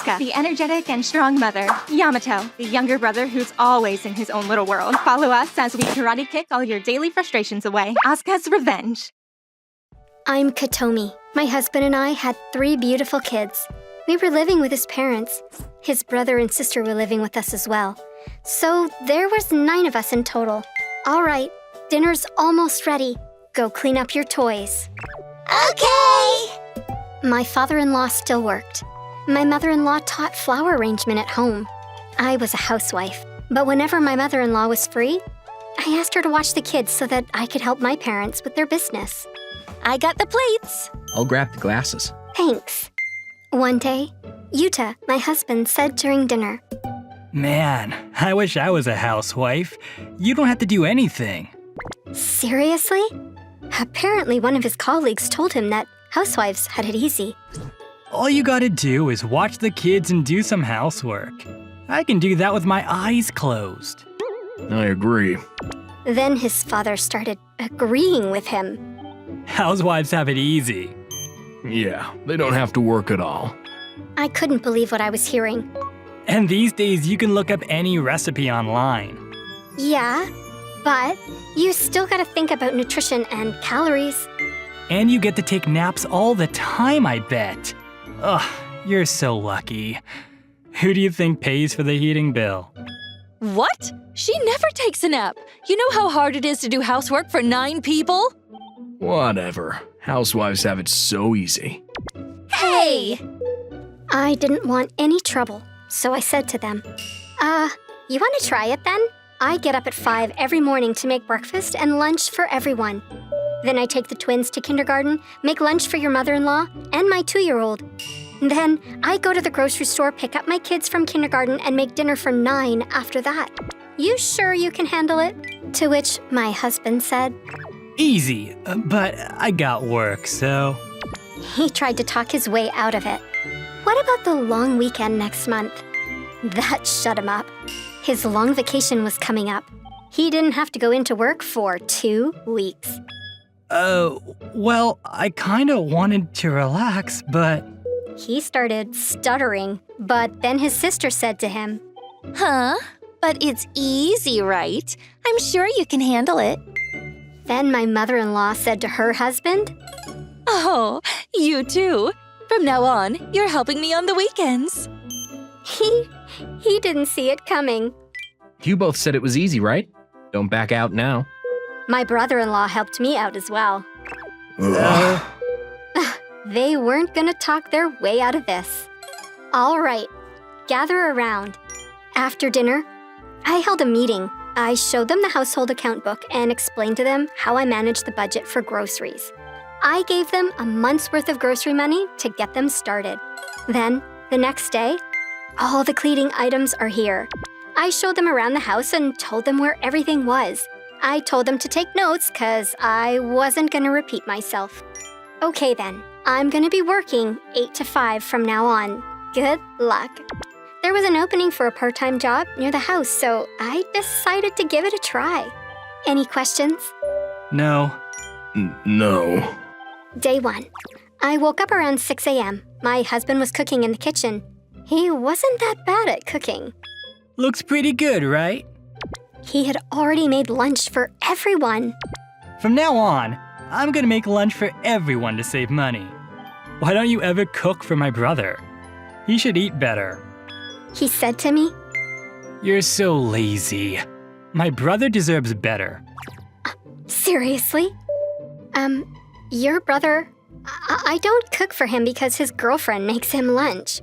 Asuka, the energetic and strong mother. Yamato, the younger brother who's always in his own little world. Follow us as we karate kick all your daily frustrations away. Asuka's Revenge. I'm Katomi. My husband and I had 3 beautiful kids. We were living with his parents. His brother and sister were living with us as well. So there was 9 of us in total. All right, dinner's almost ready. Go clean up your toys. Okay! My father-in-law still worked. My mother-in-law taught flower arrangement at home. I was a housewife, but whenever my mother-in-law was free, I asked her to watch the kids so that I could help my parents with their business. I got the plates. I'll grab the glasses. Thanks. One day, Yuta, my husband, said during dinner, Man, I wish I was a housewife. You don't have to do anything. Seriously? Apparently one of his colleagues told him that housewives had it easy. All you gotta do is watch the kids and do some housework. I can do that with my eyes closed. I agree. Then his father started agreeing with him. Housewives have it easy. Yeah, they don't have to work at all. I couldn't believe what I was hearing. And these days you can look up any recipe online. Yeah, but you still gotta think about nutrition and calories. And you get to take naps all the time, I bet. Ugh, you're so lucky. Who do you think pays for the heating bill? What? She never takes a nap. You know how hard it is to do housework for 9 people? Whatever. Housewives have it so easy. Hey! I didn't want any trouble, so I said to them, you wanna try it then? I get up at 5 every morning to make breakfast and lunch for everyone. Then I take the twins to kindergarten, make lunch for your mother-in-law and my 2-year-old. Then I go to the grocery store, pick up my kids from kindergarten, and make dinner for 9 after that. You sure you can handle it? To which my husband said, Easy, but I got work, so... He tried to talk his way out of it. What about the long weekend next month? That shut him up. His long vacation was coming up. He didn't have to go into work for 2 weeks. Well, I kinda wanted to relax, but... He started stuttering, but then his sister said to him, Huh? But it's easy, right? I'm sure you can handle it. Then my mother-in-law said to her husband, Oh, you too. From now on, you're helping me on the weekends. He didn't see it coming. You both said it was easy, right? Don't back out now. My brother-in-law helped me out as well. Ugh. They weren't gonna talk their way out of this. All right, gather around. After dinner, I held a meeting. I showed them the household account book and explained to them how I manage the budget for groceries. I gave them a month's worth of grocery money to get them started. Then, the next day, all the cleaning items are here. I showed them around the house and told them where everything was. I told them to take notes because I wasn't going to repeat myself. Okay then, I'm going to be working 8 to 5 from now on. Good luck. There was an opening for a part-time job near the house, so I decided to give it a try. Any questions? No. No. Day 1. I woke up around 6 a.m. My husband was cooking in the kitchen. He wasn't that bad at cooking. Looks pretty good, right? He had already made lunch for everyone. From now on, I'm gonna make lunch for everyone to save money. Why don't you ever cook for my brother? He should eat better. He said to me, You're so lazy. My brother deserves better. Seriously? Your brother... I don't cook for him because his girlfriend makes him lunch.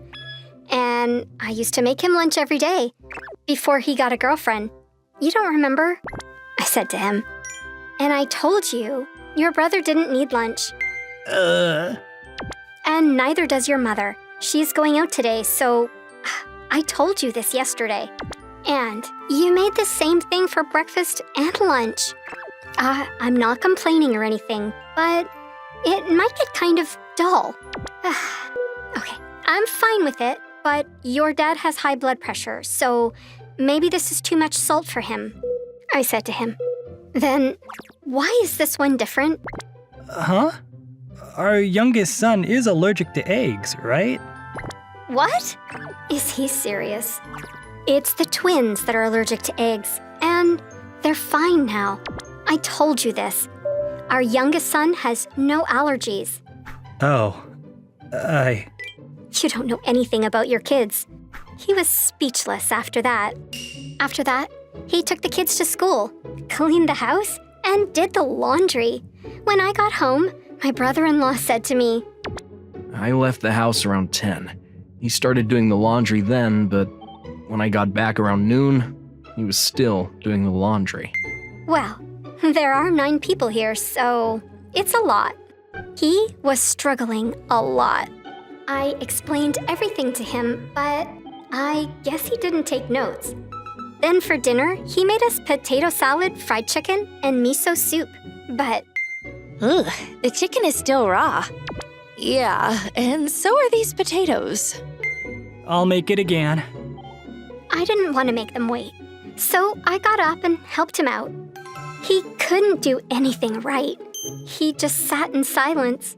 And I used to make him lunch every day before he got a girlfriend. You don't remember? I said to him. And I told you, your brother didn't need lunch. And neither does your mother. She's going out today, so... I told you this yesterday. And you made the same thing for breakfast and lunch. I'm not complaining or anything, but it might get kind of dull. Okay, I'm fine with it, but your dad has high blood pressure, so maybe this is too much salt for him. I said to him. Then, why is this one different? Huh? Our youngest son is allergic to eggs, right? What? Is he serious? It's the twins that are allergic to eggs, and they're fine now. I told you this. Our youngest son has no allergies. Oh, You don't know anything about your kids. He was speechless after that. After that, he took the kids to school, cleaned the house, and did the laundry. When I got home, my brother-in-law said to me, I left the house around 10. He started doing the laundry then, but when I got back around noon, he was still doing the laundry. well, there are 9 people here, so it's a lot. He was struggling a lot. I explained everything to him, but I guess he didn't take notes. Then for dinner, he made us potato salad, fried chicken, and miso soup. But Ugh, the chicken is still raw. Yeah, and so are these potatoes. I'll make it again. I didn't want to make them wait, so I got up and helped him out. He couldn't do anything right. He just sat in silence.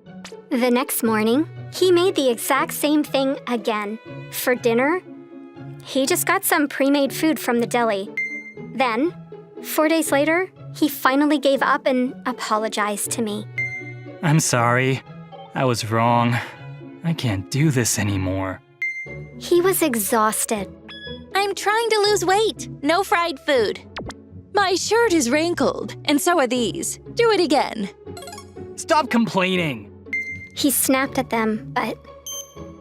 The next morning, he made the exact same thing again. For dinner, he just got some pre-made food from the deli. Then, 4 days later, he finally gave up and apologized to me. I'm sorry. I was wrong. I can't do this anymore. He was exhausted. I'm trying to lose weight. No fried food. My shirt is wrinkled, and so are these. Do it again. Stop complaining. He snapped at them, but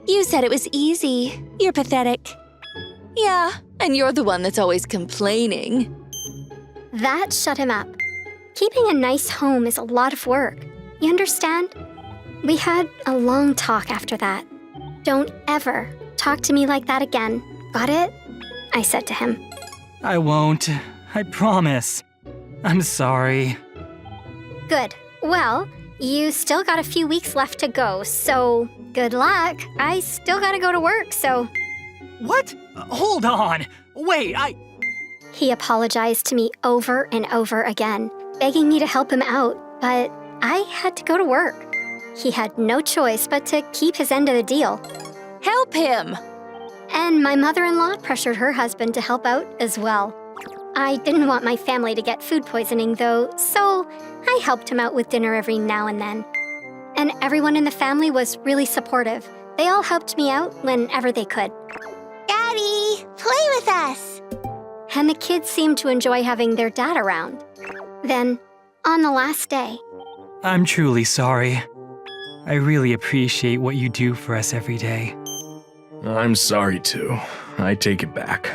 You said it was easy. You're pathetic. Yeah, and you're the one that's always complaining. that shut him up. Keeping a nice home is a lot of work. You understand? We had a long talk after that. Don't ever talk to me like that again. Got it? I said to him. I won't. I promise. I'm sorry. Good. Well, you still got a few weeks left to go, so good luck. I still gotta go to work, so... What? Hold on. Wait, He apologized to me over and over again, begging me to help him out, but I had to go to work. He had no choice but to keep his end of the deal. Help him! And my mother-in-law pressured her husband to help out as well. I didn't want my family to get food poisoning, though, so I helped him out with dinner every now and then. And everyone in the family was really supportive. They all helped me out whenever they could. Daddy, play with us. And the kids seemed to enjoy having their dad around. Then, on the last day, I'm truly sorry. I really appreciate what you do for us every day. I'm sorry too. I take it back.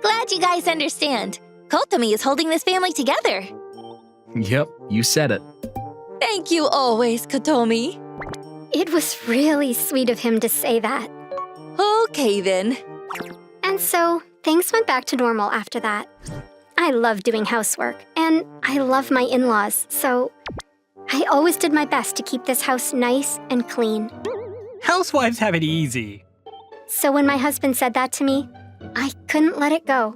Glad you guys understand. Kotomi is holding this family together. Yep, you said it. Thank you always, Kotomi. it was really sweet of him to say that. Okay then. And so, things went back to normal after that. I love doing housework, and I love my in-laws, so I always did my best to keep this house nice and clean. Housewives have it easy. So when my husband said that to me, I couldn't let it go.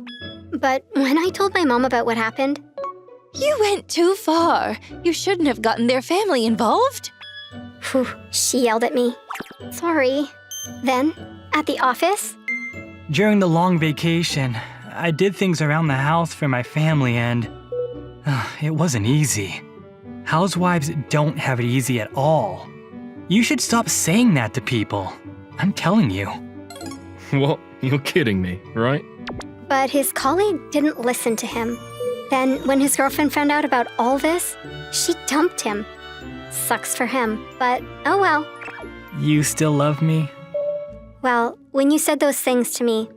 But when I told my mom about what happened, You went too far. You shouldn't have gotten their family involved. whew, she yelled at me. Sorry. Then, at the office, During the long vacation, I did things around the house for my family and it wasn't easy. Housewives don't have it easy at all. You should stop saying that to people. I'm telling you. Well, you're kidding me, right? but his colleague didn't listen to him. Then, when his girlfriend found out about all this, she dumped him. Sucks for him, but oh well. You still love me? Well, when you said those things to me,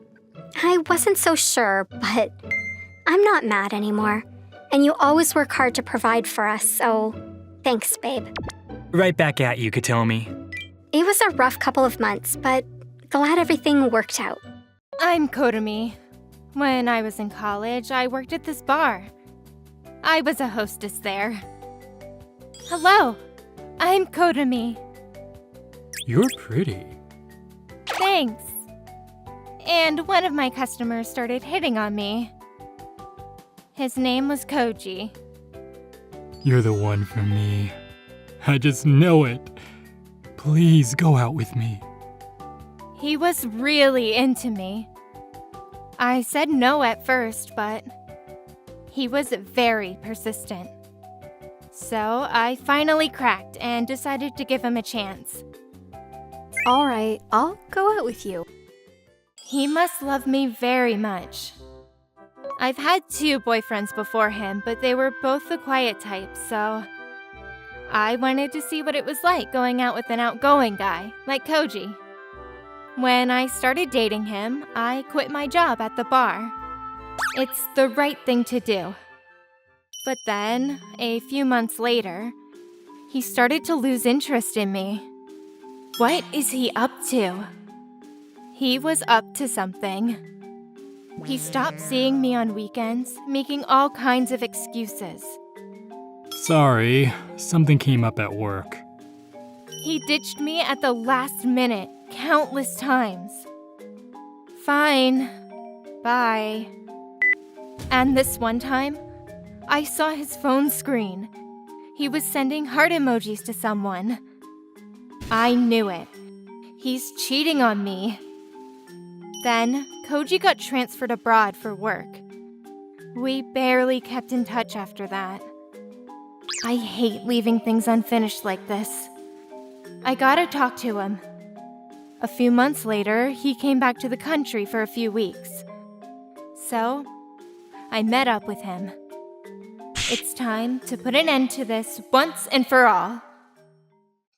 I wasn't so sure, but I'm not mad anymore. And you always work hard to provide for us, so thanks, babe. Right back at you, Katomi. It was a rough couple of months, but glad everything worked out. I'm Kotomi. When I was in college, I worked at this bar. I was a hostess there. Hello, I'm Kotomi. You're pretty. Thanks. And one of my customers started hitting on me. His name was Koji. You're the one for me. I just know it. Please go out with me. He was really into me. I said no at first, but he was very persistent. So I finally cracked and decided to give him a chance. All right, I'll go out with you. He must love me very much. I've had 2 boyfriends before him, but they were both the quiet type, so I wanted to see what it was like going out with an outgoing guy like Koji. When I started dating him, I quit my job at the bar. It's the right thing to do. But then, a few months later, he started to lose interest in me. What is he up to? He was up to something. He stopped seeing me on weekends, making all kinds of excuses. Sorry, something came up at work. He ditched me at the last minute, countless times. Fine. Bye. And this one time, I saw his phone screen. He was sending heart emojis to someone. I knew it. He's cheating on me. Then, Koji got transferred abroad for work. We barely kept in touch after that. I hate leaving things unfinished like this. I gotta talk to him. A few months later, he came back to the country for a few weeks. So, I met up with him. It's time to put an end to this once and for all.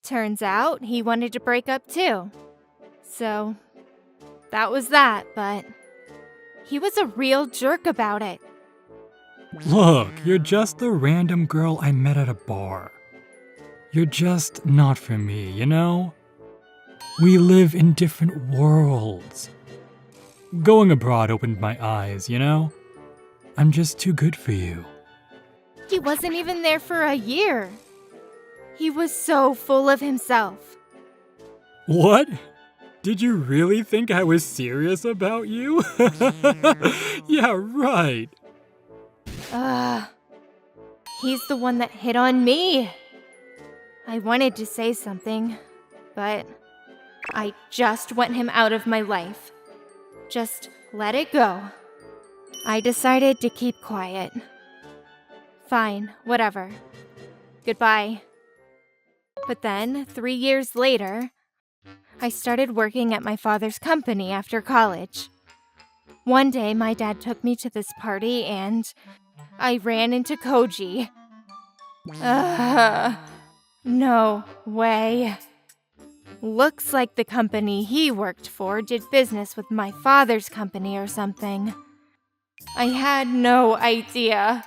Turns out he wanted to break up too. So, that was that, but he was a real jerk about it. Look, you're just the random girl I met at a bar. You're just not for me, you know? We live in different worlds. Going abroad opened my eyes, you know? I'm just too good for you. He wasn't even there for a year. He was so full of himself. What? Did you really think I was serious about you? Yeah, right. He's the one that hit on me. I wanted to say something, but I just want him out of my life. Just let it go. I decided to keep quiet. Fine, whatever. Goodbye. But then, 3 years later, I started working at my father's company after college. One day, my dad took me to this party and I ran into Koji. No way. Looks like the company he worked for did business with my father's company or something. I had no idea.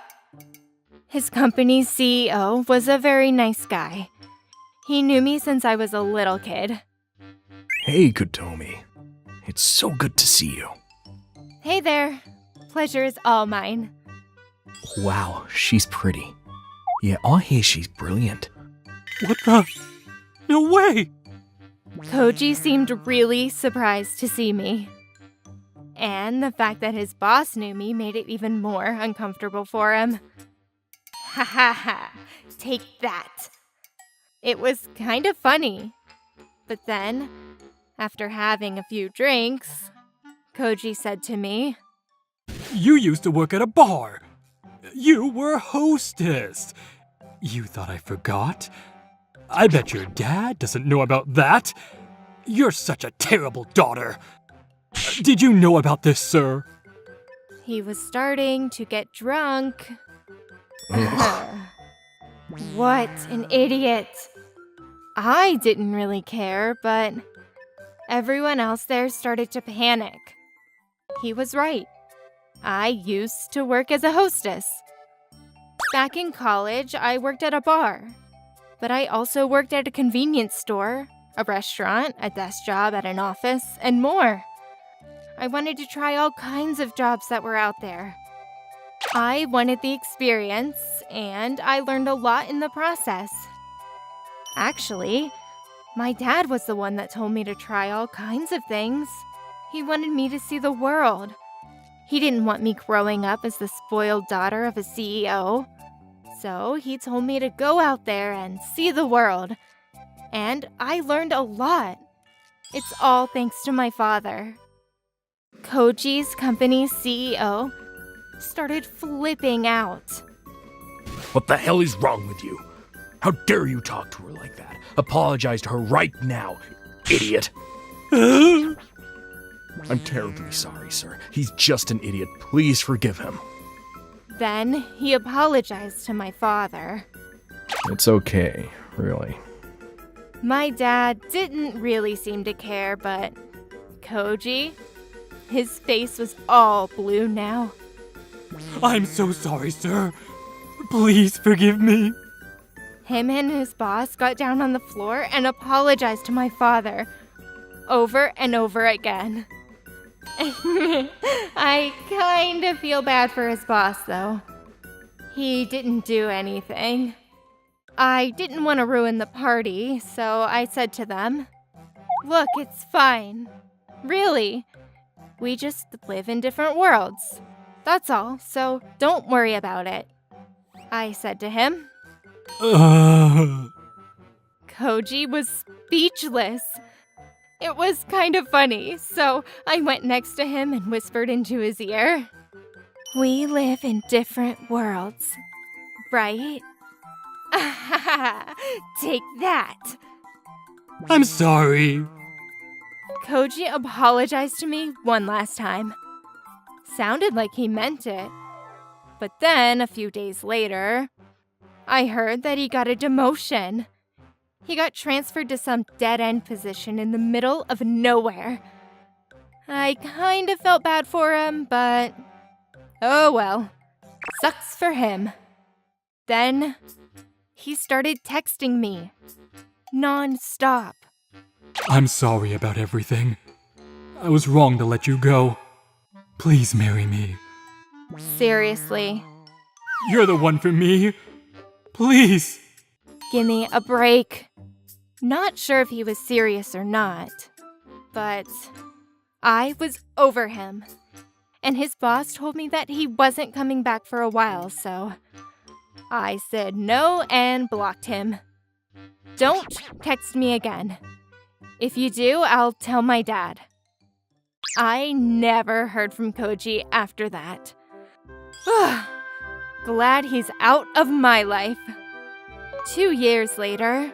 His company's CEO was a very nice guy. He knew me since I was a little kid. Hey, Kotomi. It's so good to see you. Hey there. Pleasure is all mine. Wow, she's pretty. Yeah, I hear she's brilliant. What the? No way! Koji seemed really surprised to see me. And the fact that his boss knew me made it even more uncomfortable for him. Ha ha ha, take that. It was kind of funny. But then, after having a few drinks, Koji said to me, You used to work at a bar. You were a hostess. You thought I forgot? I bet your dad doesn't know about that. You're such a terrible daughter. Did you know about this, sir? He was starting to get drunk. What an idiot. I didn't really care, but everyone else there started to panic. He was right. I used to work as a hostess. Back in college, I worked at a bar. But I also worked at a convenience store, a restaurant, a desk job at an office, and more. I wanted to try all kinds of jobs that were out there. I wanted the experience, and I learned a lot in the process. Actually, my dad was the one that told me to try all kinds of things. He wanted me to see the world. He didn't want me growing up as the spoiled daughter of a CEO. So he told me to go out there and see the world. And I learned a lot. It's all thanks to my father. Koji's company's CEO started flipping out. What the hell is wrong with you? How dare you talk to her like that? Apologize to her right now, idiot. I'm terribly sorry, sir. He's just an idiot. Please forgive him. Then he apologized to my father. It's okay, really. My dad didn't really seem to care, but Koji, his face was all blue now. I'm so sorry, sir. Please forgive me. Him and his boss got down on the floor and apologized to my father over and over again. I kind of feel bad for his boss, though. He didn't do anything. I didn't want to ruin the party, so I said to them, "Look, it's fine. Really. We just live in different worlds. That's all, so don't worry about it," I said to him. Koji was speechless. It was kind of funny, so I went next to him and whispered into his ear, "We live in different worlds, right?" Take that. I'm sorry. Koji apologized to me one last time. Sounded like he meant it. But then, a few days later, I heard that he got a demotion. He got transferred to some dead-end position in the middle of nowhere. I kind of felt bad for him, but oh well. Sucks for him. Then, he started texting me. Non-stop. I'm sorry about everything. I was wrong to let you go. Please marry me. Seriously. You're the one for me. Please. Give me a break. Not sure if he was serious or not, but I was over him. And his boss told me that he wasn't coming back for a while, so I said no and blocked him. Don't text me again. If you do, I'll tell my dad. I never heard from Koji after that. Glad he's out of my life. 2 years later,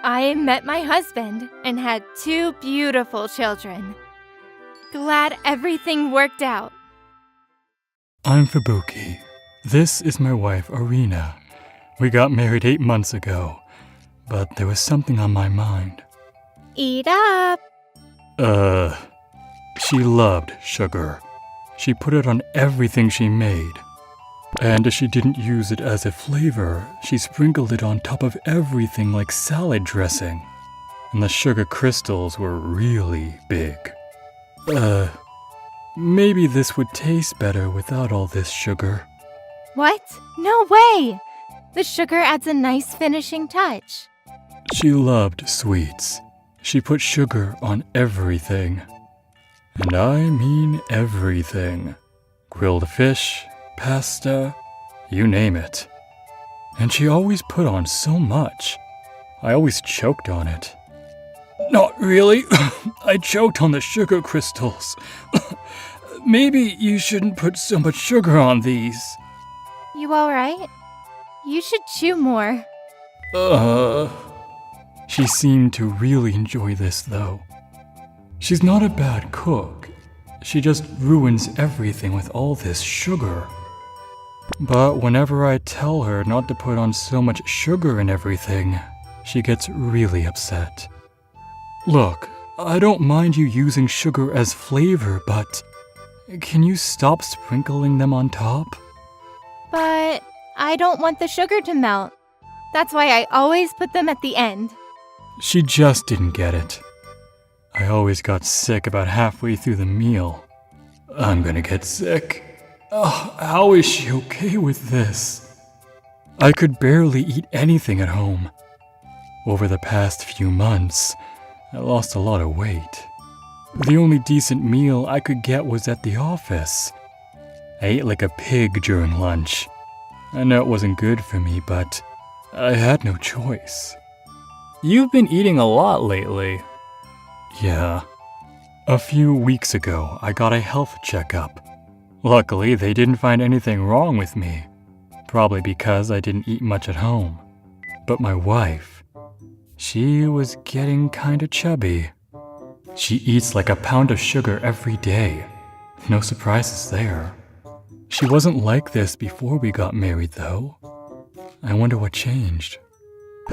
I met my husband and had 2 beautiful children. Glad everything worked out. I'm Fubuki. This is my wife, Arena. We got married 8 months ago, but there was something on my mind. Eat up. She loved sugar. She put it on everything she made. And she didn't use it as a flavor. She sprinkled it on top of everything like salad dressing. And the sugar crystals were really big. Maybe this would taste better without all this sugar. What? No way! The sugar adds a nice finishing touch. She loved sweets. She put sugar on everything. And I mean everything. Grilled fish, pasta, you name it. And she always put on so much. I always choked on it. Not really. I choked on the sugar crystals. Maybe you shouldn't put so much sugar on these. You alright? You should chew more. She seemed to really enjoy this, though. She's not a bad cook. She just ruins everything with all this sugar. But whenever I tell her not to put on so much sugar in everything, she gets really upset. Look, I don't mind you using sugar as flavor, but can you stop sprinkling them on top? But I don't want the sugar to melt. That's why I always put them at the end. She just didn't get it. I always got sick about halfway through the meal. I'm gonna get sick. How is she okay with this? I could barely eat anything at home. Over the past few months, I lost a lot of weight. The only decent meal I could get was at the office. I ate like a pig during lunch. I know it wasn't good for me, but I had no choice. You've been eating a lot lately. Yeah. A few weeks ago, I got a health checkup. Luckily, they didn't find anything wrong with me. Probably because I didn't eat much at home. But my wife, she was getting kinda chubby. She eats like a pound of sugar every day. No surprises there. She wasn't like this before we got married, though. I wonder what changed.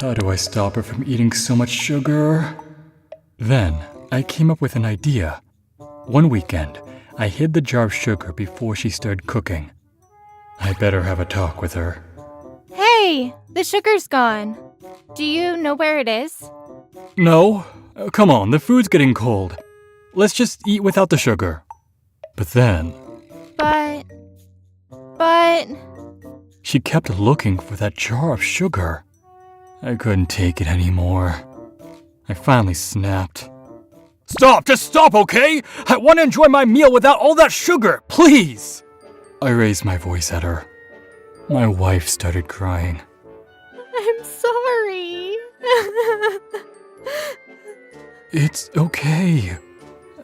How do I stop her from eating so much sugar? Then, I came up with an idea. One weekend, I hid the jar of sugar before she started cooking. I better have a talk with her. Hey, the sugar's gone. Do you know where it is? No, come on, the food's getting cold. Let's just eat without the sugar. But then, But... she kept looking for that jar of sugar. I couldn't take it anymore. I finally snapped. Stop! Just stop, okay? I want to enjoy my meal without all that sugar, please! I raised my voice at her. My wife started crying. I'm sorry. It's okay.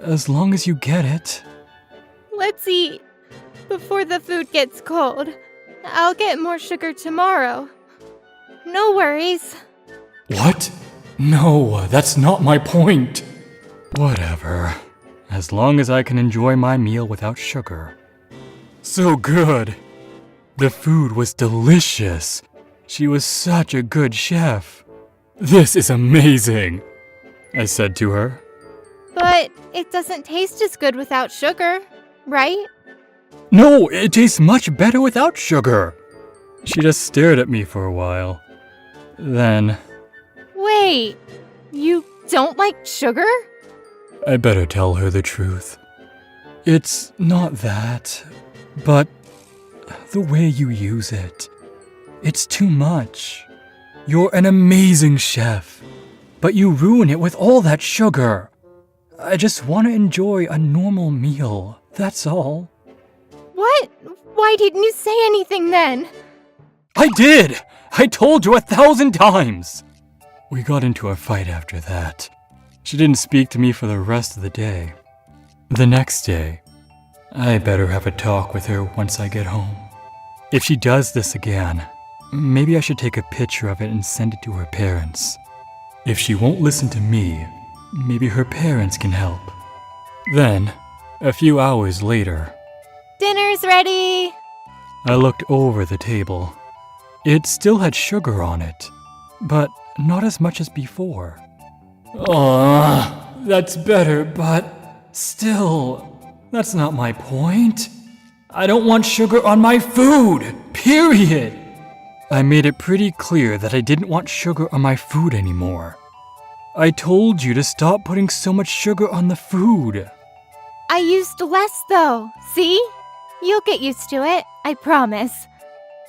As long as you get it. Let's eat before the food gets cold. I'll get more sugar tomorrow. No worries. What? No, that's not my point. Whatever. As long as I can enjoy my meal without sugar. So good. The food was delicious. She was such a good chef. This is amazing, I said to her. But it doesn't taste as good without sugar, right? No, it tastes much better without sugar. She just stared at me for a while. Then, Wait, you don't like sugar? I better tell her the truth. It's not that, but the way you use it. It's too much. You're an amazing chef, but you ruin it with all that sugar. I just want to enjoy a normal meal, that's all. What? Why didn't you say anything then? I did! I told you 1,000 times! We got into a fight after that. She didn't speak to me for the rest of the day. The next day, I better have a talk with her once I get home. If she does this again, maybe I should take a picture of it and send it to her parents. If she won't listen to me, maybe her parents can help. Then, a few hours later, Dinner's ready! I looked over the table. It still had sugar on it, but not as much as before. That's better, but still, that's not my point. I don't want sugar on my food, period. I made it pretty clear that I didn't want sugar on my food anymore. I told you to stop putting so much sugar on the food. I used less though, see? You'll get used to it, I promise.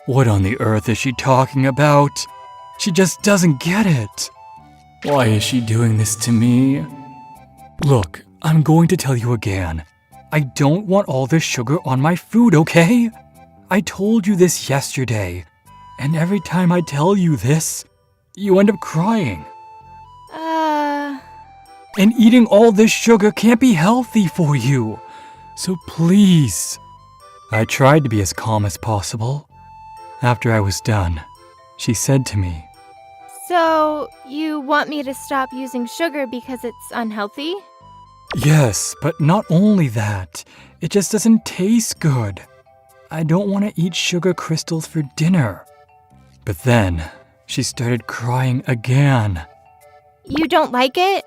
What on the earth is she talking about? She just doesn't get it. Why is she doing this to me? Look, I'm going to tell you again. I don't want all this sugar on my food, okay? I told you this yesterday, and every time I tell you this, you end up crying. And eating all this sugar can't be healthy for you. So please. I tried to be as calm as possible. After I was done, she said to me, So, you want me to stop using sugar because it's unhealthy? Yes, but not only that, it just doesn't taste good. I don't want to eat sugar crystals for dinner. But then, she started crying again. You don't like it?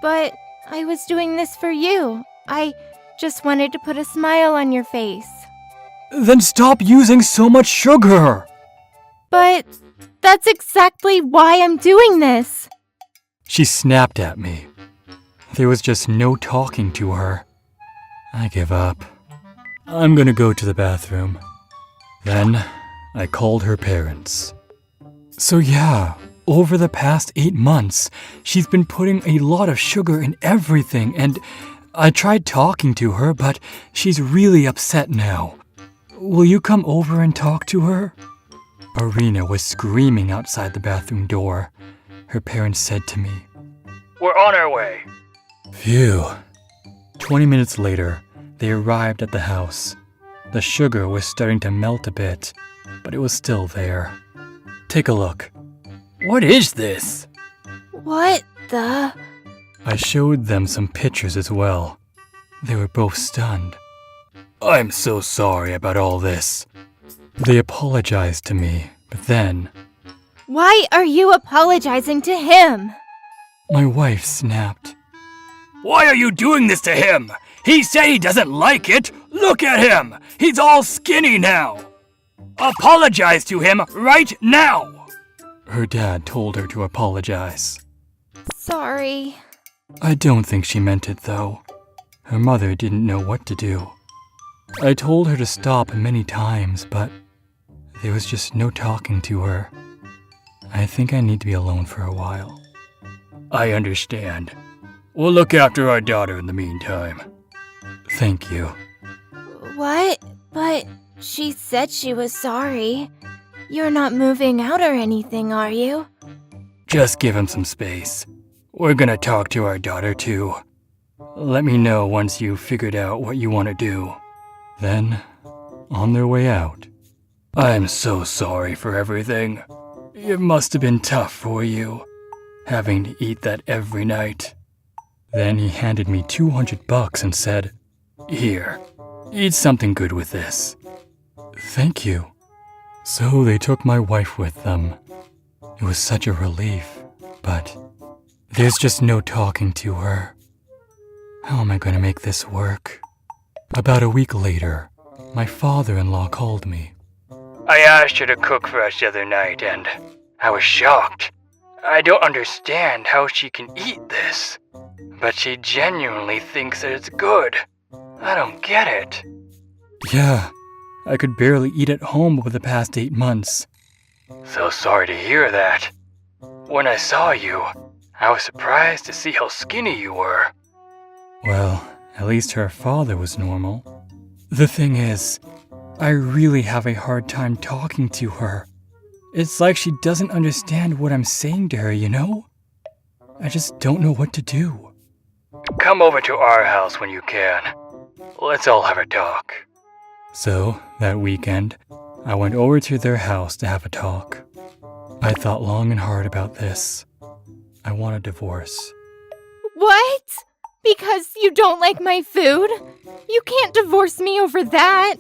But I was doing this for you. I just wanted to put a smile on your face. Then stop using so much sugar! But that's exactly why I'm doing this. She snapped at me. There was just no talking to her. I give up. I'm gonna go to the bathroom. Then, I called her parents. So yeah, over the past 8 months, she's been putting a lot of sugar in everything, and I tried talking to her, but she's really upset now. Will you come over and talk to her? Arena was screaming outside the bathroom door. Her parents said to me, We're on our way. Phew. 20 minutes later, they arrived at the house. The sugar was starting to melt a bit, but it was still there. Take a look. What is this? What the? I showed them some pictures as well. They were both stunned. I'm so sorry about all this. They apologized to me, but then Why are you apologizing to him? my wife snapped. Why are you doing this to him? He said he doesn't like it. Look at him. He's all skinny now. Apologize to him right now. Her dad told her to apologize. Sorry. I don't think she meant it, though. Her mother didn't know what to do. I told her to stop many times, but there was just no talking to her. I think I need to be alone for a while. I understand. We'll look after our daughter in the meantime. Thank you. What? But she said she was sorry. You're not moving out or anything, are you? Just give him some space. We're gonna talk to our daughter, too. Let me know once you've figured out what you want to do. Then, on their way out, I'm so sorry for everything. It must have been tough for you, having to eat that every night. Then he handed me $200 and said, Here, eat something good with this. Thank you. So they took my wife with them. It was such a relief, but there's just no talking to her. How am I going to make this work? About a week later, my father-in-law called me. I asked her to cook for us the other night, and I was shocked. I don't understand how she can eat this, but she genuinely thinks that it's good. I don't get it. Yeah, I could barely eat at home over the past 8 months. So sorry to hear that. When I saw you, I was surprised to see how skinny you were. Well, at least her father was normal. The thing is, I really have a hard time talking to her. It's like she doesn't understand what I'm saying to her, you know? I just don't know what to do. Come over to our house when you can. Let's all have a talk. So, that weekend, I went over to their house to have a talk. I thought long and hard about this. I want a divorce. What? Because you don't like my food? You can't divorce me over that.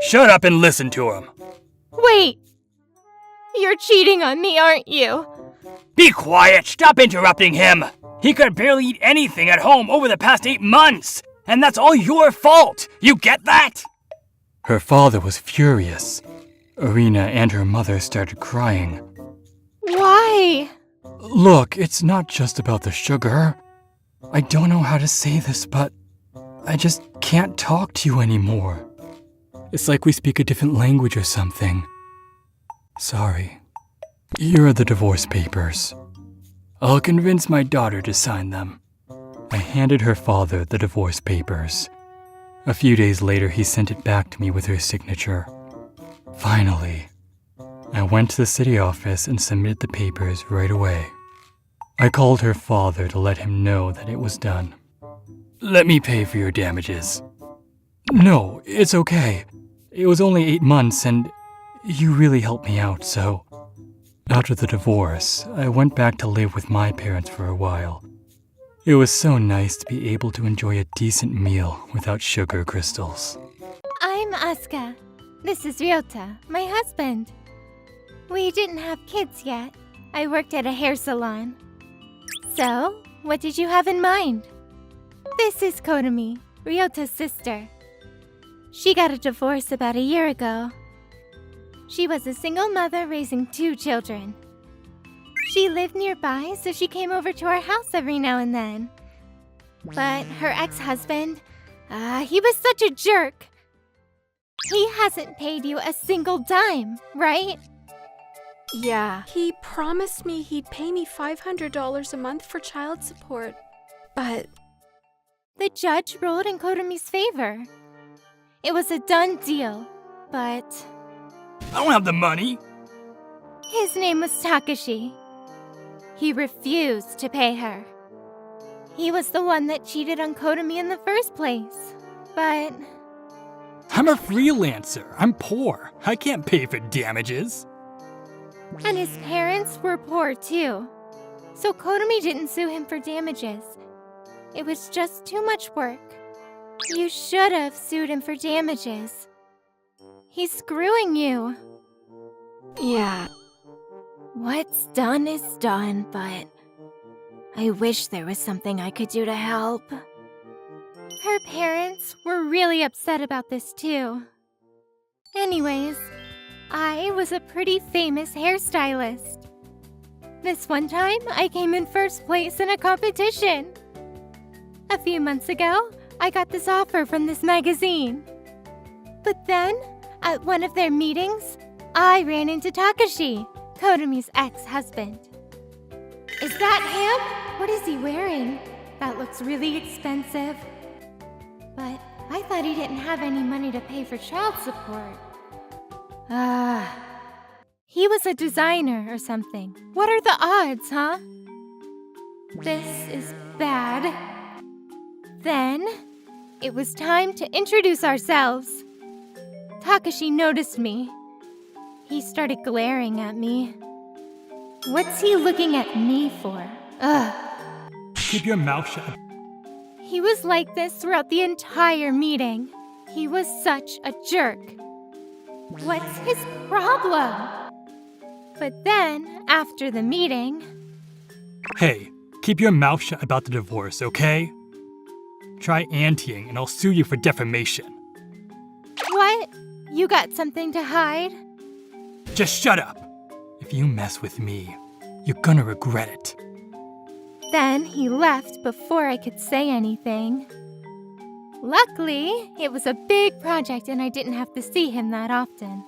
Shut up and listen to him. Wait. You're cheating on me, aren't you? Be quiet! Stop interrupting him! He could barely eat anything at home over the past 8 months! And that's all your fault! You get that? Her father was furious. Arena and her mother started crying. Why? Look, it's not just about the sugar. I don't know how to say this, but I just can't talk to you anymore. It's like we speak a different language or something. Sorry. Here are the divorce papers. I'll convince my daughter to sign them. I handed her father the divorce papers. A few days later, he sent it back to me with her signature. Finally, I went to the city office and submitted the papers right away. I called her father to let him know that it was done. Let me pay for your damages. No, it's okay. It was only 8 months and you really helped me out, so... After the divorce, I went back to live with my parents for a while. It was so nice to be able to enjoy a decent meal without sugar crystals. I'm Aska. This is Ryota, my husband. We didn't have kids yet. I worked at a hair salon. So, what did you have in mind? This is Kotomi, Ryota's sister. She got a divorce about a year ago. She was a single mother raising 2 children. She lived nearby, so she came over to our house every now and then. But her ex-husband, he was such a jerk. He hasn't paid you a single dime, right? Yeah, he promised me he'd pay me $500 a month for child support. But The judge ruled in Kotomi's favor. It was a done deal, but I don't have the money. his name was Takashi. He refused to pay her. He was the one that cheated on Kotomi in the first place. But I'm a freelancer. I'm poor. I can't pay for damages. and his parents were poor too. So Kotomi didn't sue him for damages. It was just too much work. You should have sued him for damages. He's screwing you. Yeah. What's done is done, but I wish there was something I could do to help. Her parents were really upset about this too. Anyways, I was a pretty famous hairstylist. This one time, I came in first place in a competition. A few months ago, I got this offer from this magazine. But then, at one of their meetings, I ran into Takashi, Kotomi's ex-husband. Is that him? What is he wearing? That looks really expensive. But I thought he didn't have any money to pay for child support. He was a designer or something. What are the odds, huh? This is bad. Then, it was time to introduce ourselves. Takashi noticed me. He started glaring at me. What's he looking at me for? Keep your mouth shut. He was like this throughout the entire meeting. He was such a jerk. What's his problem? But then, after the meeting... Hey, keep your mouth shut about the divorce, okay? Try anteing and I'll sue you for defamation. What? You got something to hide? Just shut up. If you mess with me, you're gonna regret it. Then he left before I could say anything. Luckily, it was a big project and I didn't have to see him that often.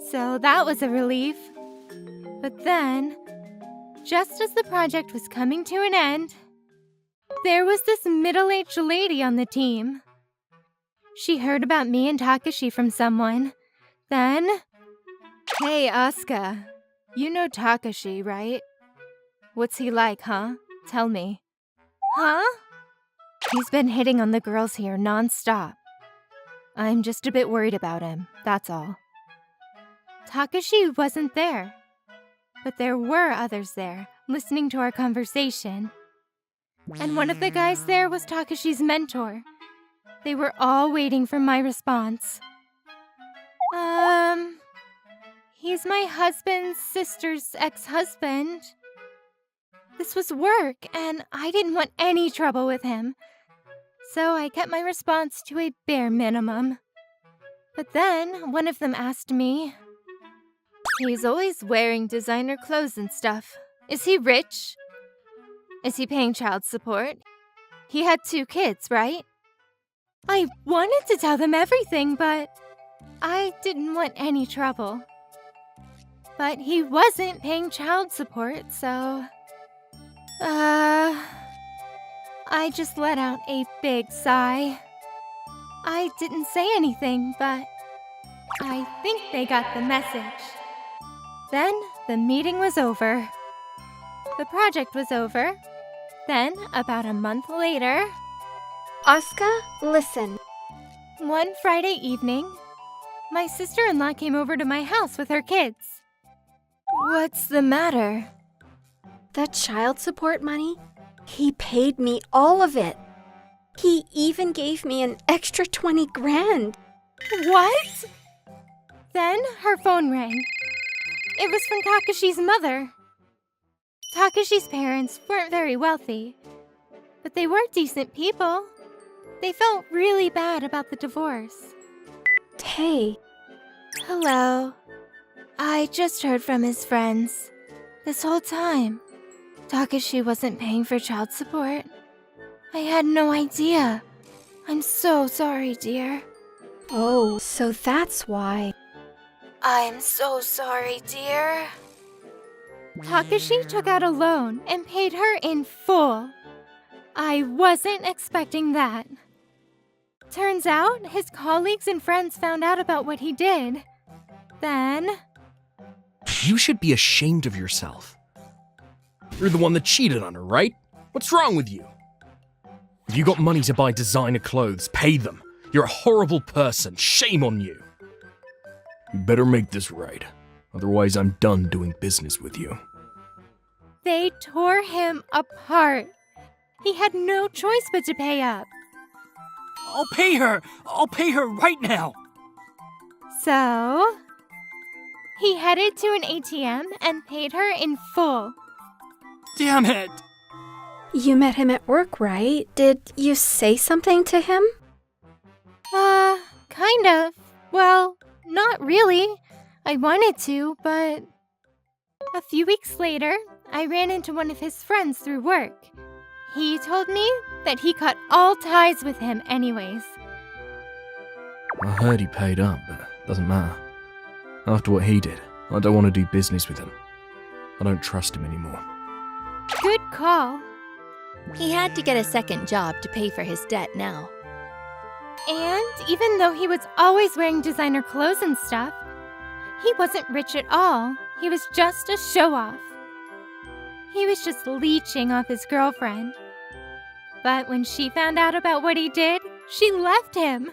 So that was a relief. But then, just as the project was coming to an end, there was this middle-aged lady on the team. She heard about me and Takashi from someone. Then... Hey, Asuka. You know Takashi, right? What's he like, huh? Tell me. Huh? He's been hitting on the girls here non-stop. I'm just a bit worried about him, that's all. Takashi wasn't there. But there were others there, listening to our conversation. And one of the guys there was Takashi's mentor. They were all waiting for my response. He's my husband's sister's ex-husband. This was work, and I didn't want any trouble with him. So I kept my response to a bare minimum. But then, one of them asked me... He's always wearing designer clothes and stuff. Is he rich? Is he paying child support? He had 2 kids, right? I wanted to tell them everything, but I didn't want any trouble. But he wasn't paying child support, so... I just let out a big sigh. I didn't say anything, but I think they got the message. Then the meeting was over. The project was over. Then, about a month later... Asuka, listen. One Friday evening, my sister-in-law came over to my house with her kids. What's the matter? The child support money? He paid me all of it. He even gave me an extra 20 grand. What? Then her phone rang. It was from Takashi's mother. Takashi's parents weren't very wealthy, but they were decent people. They felt really bad about the divorce. Hey. Hello. I just heard from his friends. This whole time, Takashi wasn't paying for child support. I had no idea. I'm so sorry, dear. Oh, so that's why. I'm so sorry, dear. Takashi took out a loan and paid her in full. I wasn't expecting that. Turns out, his colleagues and friends found out about what he did. Then... You should be ashamed of yourself. You're the one that cheated on her, right? What's wrong with you? If you got money to buy designer clothes, pay them. You're a horrible person. Shame on you. You better make this right. Otherwise, I'm done doing business with you. They tore him apart. He had no choice but to pay up. I'll pay her! I'll pay her right now! So, he headed to an ATM and paid her in full. Damn it! You met him at work, right? Did you say something to him? Kind of. Well, not really. I wanted to, but... A few weeks later, I ran into one of his friends through work. He told me that he cut all ties with him anyways. I heard he paid up, but doesn't matter. After what he did, I don't want to do business with him. I don't trust him anymore. Good call. He had to get a second job to pay for his debt now. And even though he was always wearing designer clothes and stuff, he wasn't rich at all. He was just a show-off. He was just leeching off his girlfriend. But when she found out about what he did, she left him.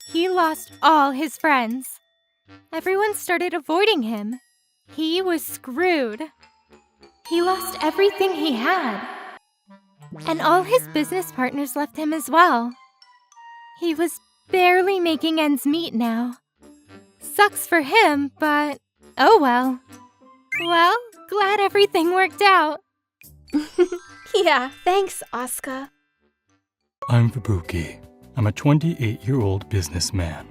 He lost all his friends. Everyone started avoiding him. He was screwed. He lost everything he had. And all his business partners left him as well. He was barely making ends meet now. Sucks for him, but oh well. Well, glad everything worked out. Yeah, thanks, Asuka. I'm Fubuki. I'm a 28-year-old businessman.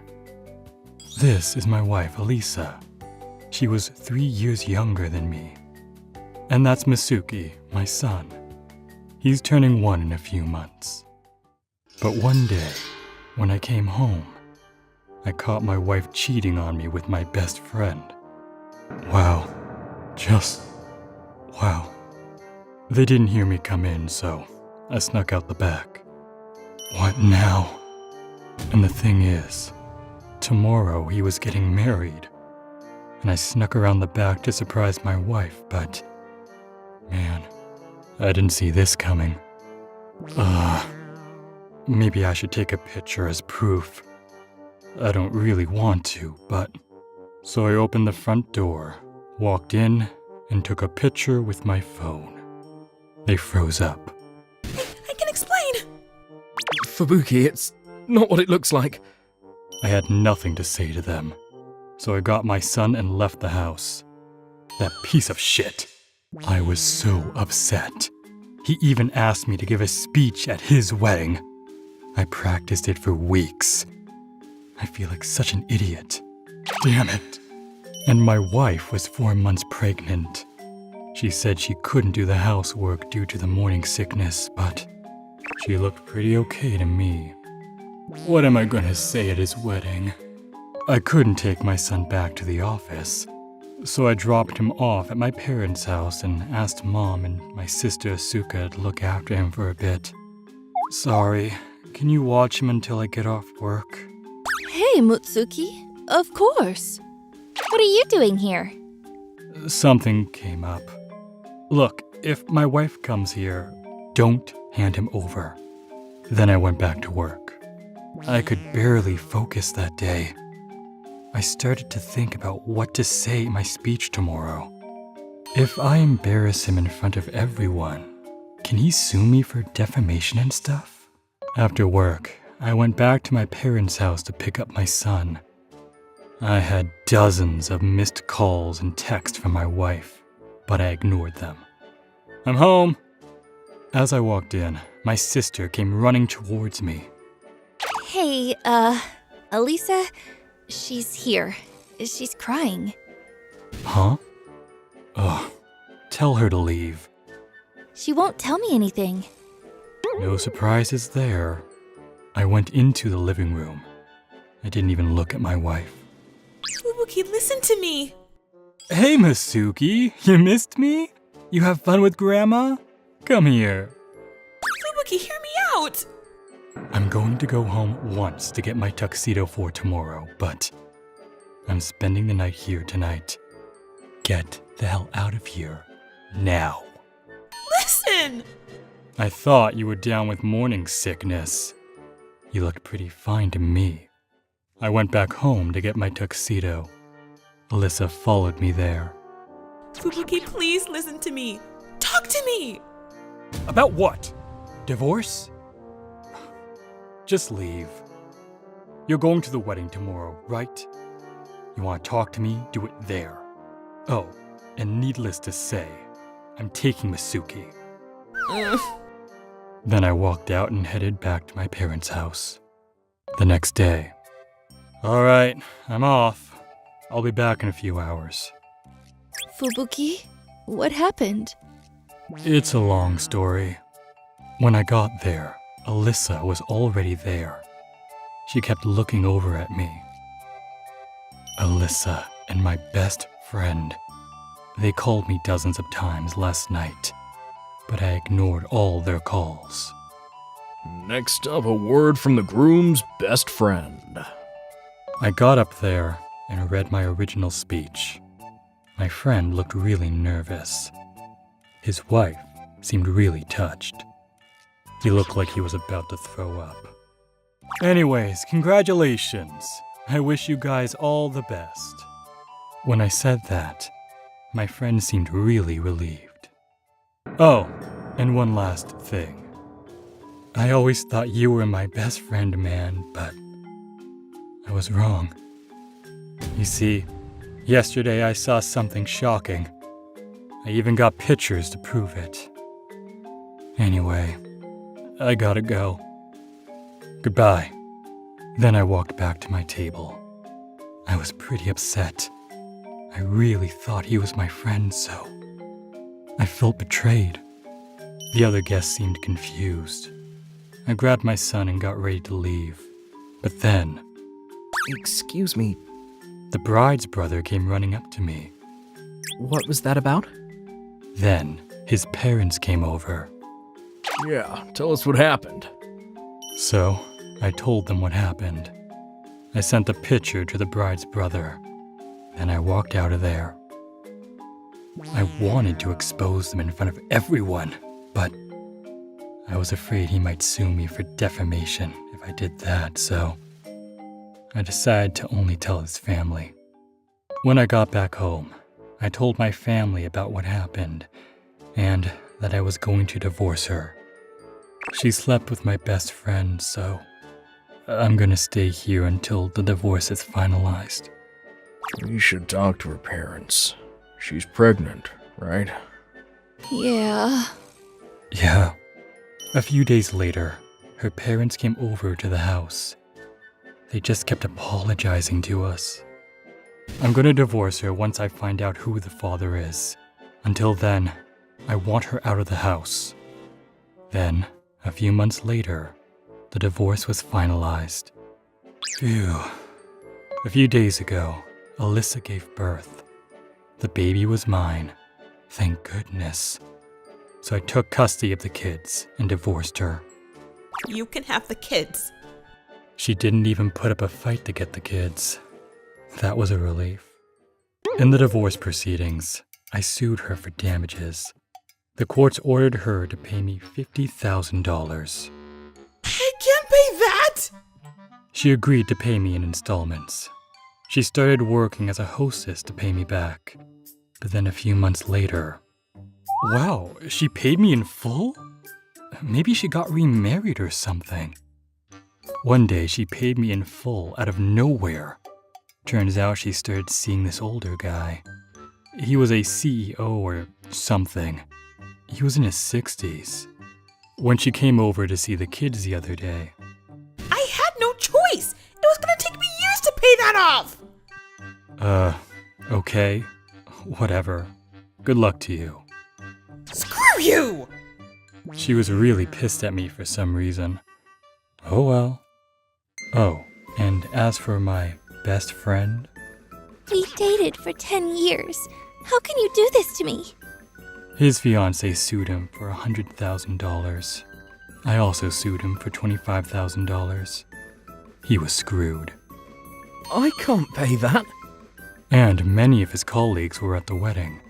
This is my wife, Elisa. She was 3 years younger than me. And that's Masuki, my son. He's turning 1 in a few months. But one day, when I came home, I caught my wife cheating on me with my best friend. Wow. Just wow. They didn't hear me come in, so I snuck out the back. What now? And the thing is, tomorrow he was getting married. And I snuck around the back to surprise my wife, but man, I didn't see this coming. Maybe I should take a picture as proof. I don't really want to, but... So I opened the front door, walked in, and took a picture with my phone. They froze up. I can explain! Fubuki, it's not what it looks like. I had nothing to say to them, so I got my son and left the house. That piece of shit. I was so upset. He even asked me to give a speech at his wedding. I practiced it for weeks. I feel like such an idiot. Damn it. And my wife was 4 months pregnant. She said she couldn't do the housework due to the morning sickness, but she looked pretty okay to me. What am I gonna say at his wedding? I couldn't take my son back to the office, so I dropped him off at my parents' house and asked Mom and my sister Asuka to look after him for a bit. Sorry, can you watch him until I get off work? Hey, Mutsuki. Of course. What are you doing here? Something came up. Look, if my wife comes here, don't hand him over. Then I went back to work. I could barely focus that day. I started to think about what to say in my speech tomorrow. If I embarrass him in front of everyone, can he sue me for defamation and stuff? After work, I went back to my parents' house to pick up my son. I had dozens of missed calls and texts from my wife, but I ignored them. I'm home! As I walked in, my sister came running towards me. Hey, Elisa, she's here. She's crying. Huh? Ugh, tell her to leave. She won't tell me anything. No surprises there. I went into the living room. I didn't even look at my wife. Fubuki, listen to me! Hey, Masuki, you missed me? You have fun with Grandma? Come here. Fubuki, hear me out! I'm going to go home once to get my tuxedo for tomorrow, but I'm spending the night here tonight. Get the hell out of here. Now. Listen! I thought you were down with morning sickness. You looked pretty fine to me. I went back home to get my tuxedo. Alyssa followed me there. Fubuki, please listen to me. Talk to me! About what? Divorce? Just leave. You're going to the wedding tomorrow, right? You want to talk to me? Do it there. Oh, and needless to say, I'm taking Masuki. Then I walked out and headed back to my parents' house. The next day. All right, I'm off. I'll be back in a few hours. Fubuki, what happened? It's a long story. When I got there, Alyssa was already there. She kept looking over at me. Alyssa and my best friend. They called me dozens of times last night, but I ignored all their calls. Next up, a word from the groom's best friend. I got up there and read my original speech. My friend looked really nervous. His wife seemed really touched. He looked like he was about to throw up. Anyways, congratulations. I wish you guys all the best. When I said that, my friend seemed really relieved. Oh, and one last thing. I always thought you were my best friend, man, but I was wrong. You see, yesterday I saw something shocking. I even got pictures to prove it. Anyway, I gotta go. Goodbye. Then I walked back to my table. I was pretty upset. I really thought he was my friend, so I felt betrayed. The other guests seemed confused. I grabbed my son and got ready to leave. But then, Excuse me, the bride's brother came running up to me. what was that about? Then, his parents came over. Yeah, tell us what happened. So, I told them what happened. I sent a picture to the bride's brother. Then I walked out of there. I wanted to expose them in front of everyone, but I was afraid he might sue me for defamation if I did that, so I decided to only tell his family. When I got back home, I told my family about what happened and that I was going to divorce her. She slept with my best friend, so I'm gonna stay here until the divorce is finalized. We should talk to her parents. She's pregnant, right? Yeah. Yeah. A few days later, her parents came over to the house. They just kept apologizing to us. I'm gonna divorce her once I find out who the father is. Until then, I want her out of the house. Then, a few months later, the divorce was finalized. Phew. A few days ago, Alyssa gave birth. The baby was mine. Thank goodness. So I took custody of the kids and divorced her. You can have the kids. She didn't even put up a fight to get the kids. That was a relief. In the divorce proceedings, I sued her for damages. The courts ordered her to pay me $50,000. I can't pay that! She agreed to pay me in installments. She started working as a hostess to pay me back. But then a few months later... Wow, she paid me in full? Maybe she got remarried or something. One day she paid me in full out of nowhere. Turns out she started seeing this older guy. He was a CEO or something. He was in his 60s. When she came over to see the kids the other day... I had no choice! It was gonna take me years to pay that off! Okay. Whatever. Good luck to you. Screw you! She was really pissed at me for some reason. Oh well. Oh, and as for my best friend... We dated for 10 years. How can you do this to me? His fiancée sued him for $100,000. I also sued him for $25,000. He was screwed. I can't pay that. And many of his colleagues were at the wedding.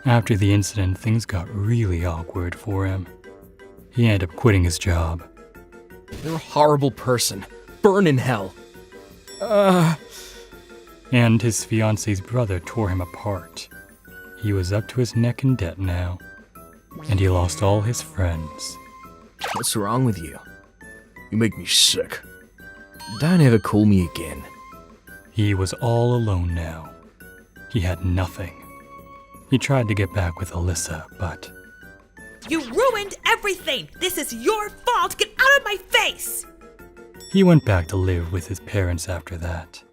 After the incident, things got really awkward for him. He ended up quitting his job. You're a horrible person. Burn in hell. And his fiance's brother tore him apart. He was up to his neck in debt now. And he lost all his friends. What's wrong with you? You make me sick. Don't ever call me again. He was all alone now. He had nothing. He tried to get back with Alyssa, but You ruined everything! This is your fault! Get out of my face! he went back to live with his parents after that.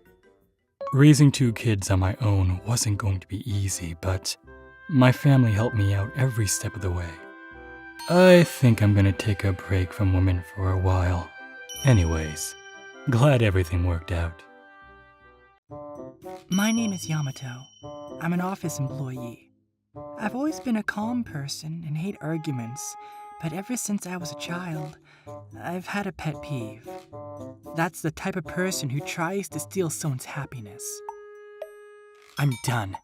Raising 2 kids on my own wasn't going to be easy, but my family helped me out every step of the way. I think I'm gonna take a break from women for a while. Anyways, glad everything worked out. My name is Yamato. I'm an office employee. I've always been a calm person and hate arguments, but ever since I was a child, I've had a pet peeve. That's the type of person who tries to steal someone's happiness. I'm done.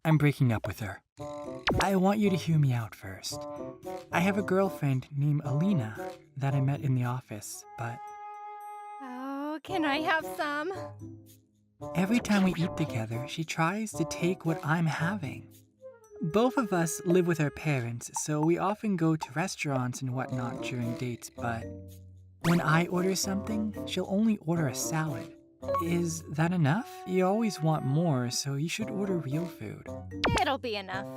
I'm breaking up with her. I want you to hear me out first. I have a girlfriend named Alina that I met in the office, but Oh, can I have some? every time we eat together, she tries to take what I'm having. Both of us live with our parents, so we often go to restaurants and whatnot during dates, but when I order something, she'll only order a salad. Is that enough? You always want more, so you should order real food. It'll be enough.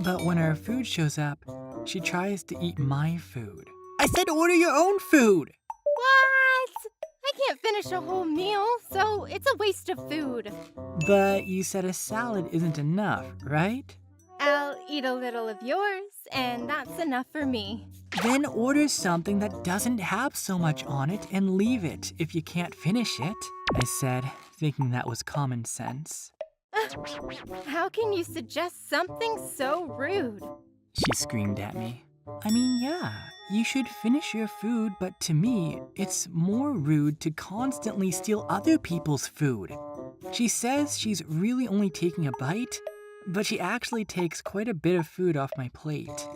But when our food shows up, she tries to eat my food. I said order your own food! What? I can't finish a whole meal, so it's a waste of food. But you said a salad isn't enough, right? I'll eat a little of yours, and that's enough for me. Then order something that doesn't have so much on it and leave it if you can't finish it, I said, thinking that was common sense. How can you suggest something so rude? She screamed at me. I mean, yeah, you should finish your food, but to me, it's more rude to constantly steal other people's food. She says she's really only taking a bite, but she actually takes quite a bit of food off my plate.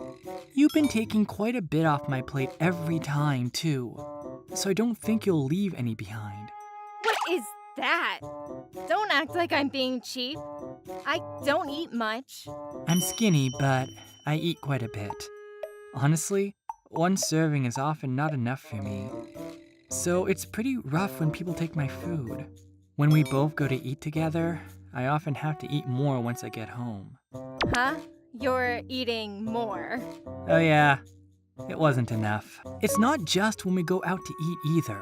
You've been taking quite a bit off my plate every time, too, so I don't think you'll leave any behind. What is that? Don't act like I'm being cheap. I don't eat much. I'm skinny, but I eat quite a bit. Honestly, one serving is often not enough for me. So it's pretty rough when people take my food. When we both go to eat together, I often have to eat more once I get home. Huh? You're eating more. Oh yeah, it wasn't enough. It's not just when we go out to eat either.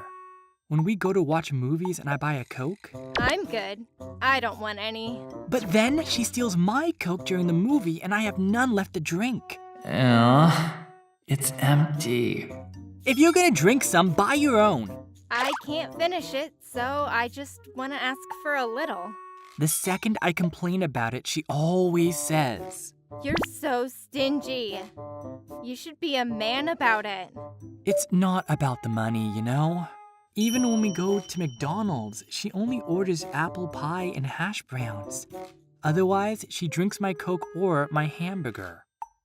When we go to watch movies and I buy a Coke. I'm good. I don't want any. But then she steals my Coke during the movie and I have none left to drink. It's empty. If you're gonna drink some, buy your own. I can't finish it, so I just want to ask for a little. The second I complain about it, she always says, You're so stingy. You should be a man about it. it's not about the money, you know? Even when we go to McDonald's, she only orders apple pie and hash browns. Otherwise, she drinks my Coke or my hamburger.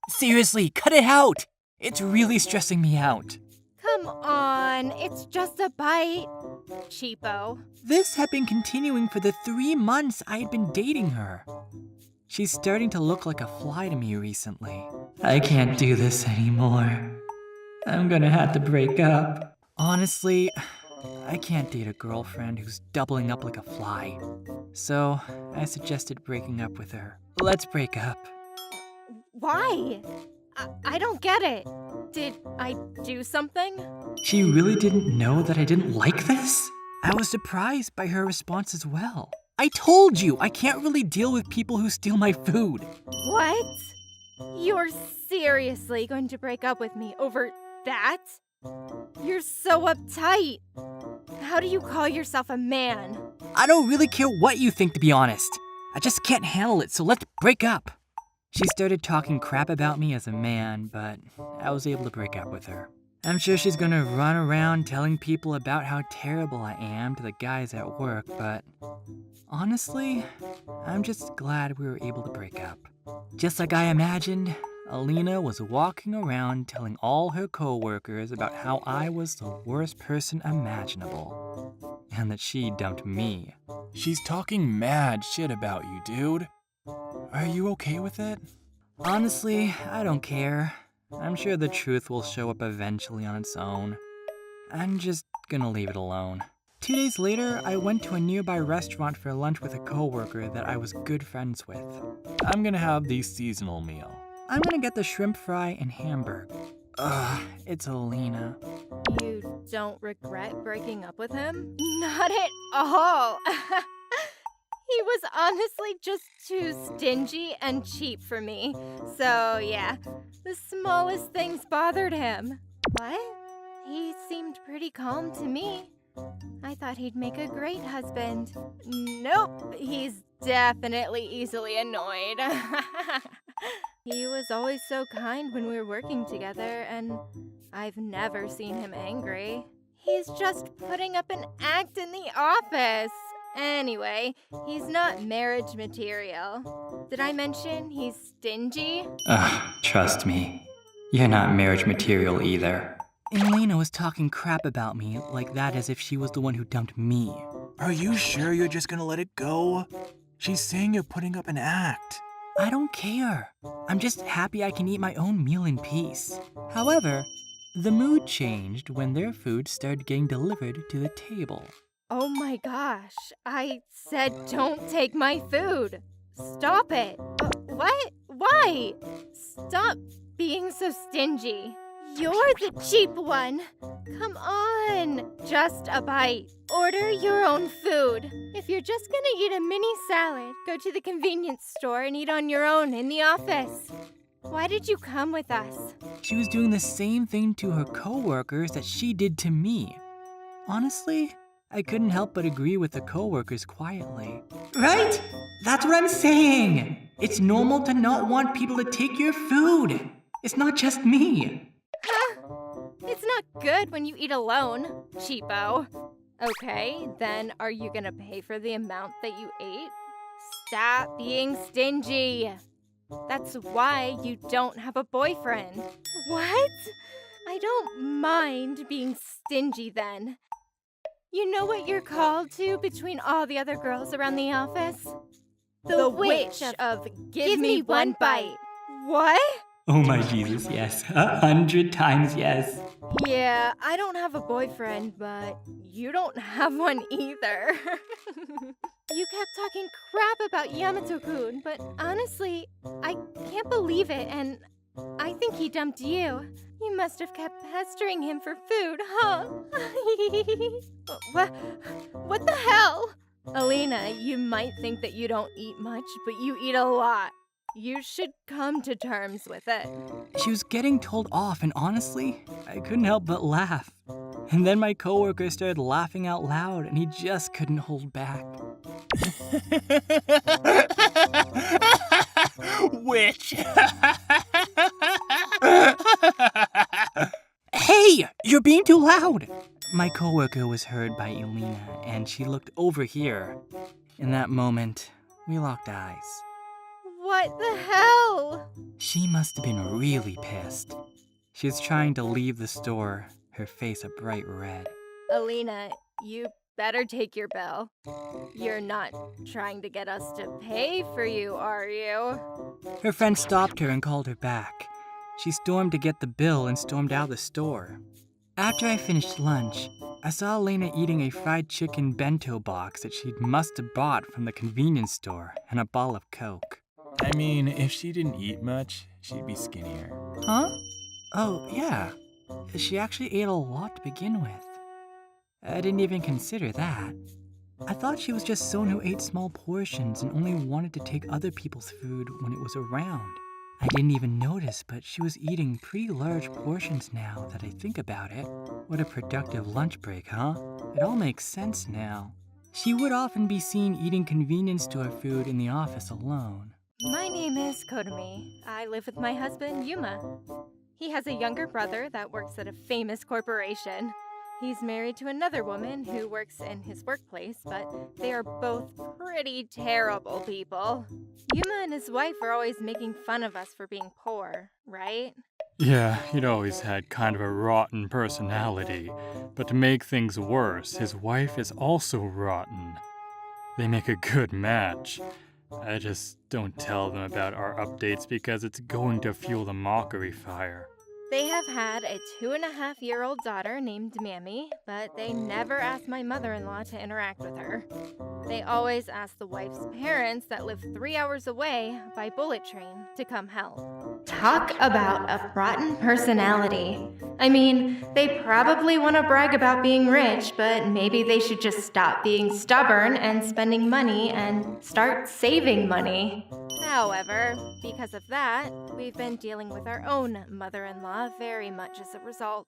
Seriously, cut it out! It's really stressing me out. Come on, it's just a bite. Cheapo. This had been continuing for the 3 months I had been dating her. She's starting to look like a fly to me recently. I can't do this anymore. I'm gonna have to break up. Honestly, I can't date a girlfriend who's doubling up like a fly. So, I suggested breaking up with her. Let's break up. Why? I don't get it. Did I do something? She really didn't know that I didn't like this? I was surprised by her response as well. I told you, I can't really deal with people who steal my food. What? You're seriously going to break up with me over that? You're so uptight. How do you call yourself a man? I don't really care what you think, to be honest. I just can't handle it, so let's break up. She started talking crap about me as a man, but I was able to break up with her. I'm sure she's gonna run around telling people about how terrible I am to the guys at work, but honestly, I'm just glad we were able to break up. Just like I imagined, Alina was walking around telling all her coworkers about how I was the worst person imaginable, and that she dumped me. She's talking mad shit about you, dude. Are you okay with it? Honestly, I don't care. I'm sure the truth will show up eventually on its own. I'm just gonna leave it alone. 2 days later, I went to a nearby restaurant for lunch with a coworker that I was good friends with. I'm gonna have the seasonal meal. I'm gonna get the shrimp fry and hamburg. Ugh, it's Alina. You don't regret breaking up with him? Not at all. He was honestly just too stingy and cheap for me. So yeah, the smallest things bothered him. What? He seemed pretty calm to me. I thought he'd make a great husband. Nope, he's definitely easily annoyed. He was always so kind when we were working together, and I've never seen him angry. He's just putting up an act in the office. Anyway, he's not marriage material. Did I mention he's stingy? Ugh, trust me. You're not marriage material either. Alina was talking crap about me like that as if she was the one who dumped me. Are you sure you're just gonna let it go? She's saying you're putting up an act. I don't care. I'm just happy I can eat my own meal in peace. However, the mood changed when their food started getting delivered to the table. Oh my gosh, I said don't take my food. Stop it. What? Why? Stop being so stingy. You're the cheap one. Come on, just a bite. Order your own food. If you're just gonna eat a mini salad, go to the convenience store and eat on your own in the office. Why did you come with us? She was doing the same thing to her coworkers that she did to me. Honestly, I couldn't help but agree with the coworkers quietly. Right? That's what I'm saying. It's normal to not want people to take your food. It's not just me. Huh? It's not good when you eat alone, cheapo. Okay, then are you gonna pay for the amount that you ate? Stop being stingy. That's why you don't have a boyfriend. What? I don't mind being stingy then. You know what you're called to between all the other girls around the office? The witch of give me one bite. What? Oh my Jesus, yes. 100 times yes. Yeah, I don't have a boyfriend, but you don't have one either. You kept talking crap about Yamato-kun, but honestly, I can't believe it, and I think he dumped you. You must have kept pestering him for food, huh? What the hell? Alina, you might think that you don't eat much, but you eat a lot. You should come to terms with it. She was getting told off, and honestly, I couldn't help but laugh. And then my coworker started laughing out loud, and he just couldn't hold back. Witch! Hey! You're being too loud! My coworker was heard by Elena, and she looked over here. In that moment, we locked eyes. What the hell? She must have been really pissed. She was trying to leave the store, her face a bright red. Alina, you better take your bill. You're not trying to get us to pay for you, are you? Her friend stopped her and called her back. She stormed to get the bill and stormed out of the store. After I finished lunch, I saw Elena eating a fried chicken bento box that she must have bought from the convenience store and a bottle of Coke. I mean, if she didn't eat much, she'd be skinnier. Huh? Oh, yeah. She actually ate a lot to begin with. I didn't even consider that. I thought she was just someone who ate small portions and only wanted to take other people's food when it was around. I didn't even notice, but she was eating pretty large portions now that I think about it. What a productive lunch break, huh? It all makes sense now. She would often be seen eating convenience store food in the office alone. My name is Kotomi. I live with my husband, Yuma. He has a younger brother that works at a famous corporation. He's married to another woman who works in his workplace, but they are both pretty terrible people. Yuma and his wife are always making fun of us for being poor, right? Yeah, he'd always had kind of a rotten personality. But to make things worse, his wife is also rotten. They make a good match. I just don't tell them about our updates because it's going to fuel the mockery fire. They have had a 2.5-year-old daughter named Mammy, but they never asked my mother-in-law to interact with her. They always ask the wife's parents that live 3 hours away by bullet train to come help. Talk about a rotten personality. I mean, they probably want to brag about being rich, but maybe they should just stop being stubborn and spending money and start saving money. However, because of that, we've been dealing with our own mother-in-law very much as a result.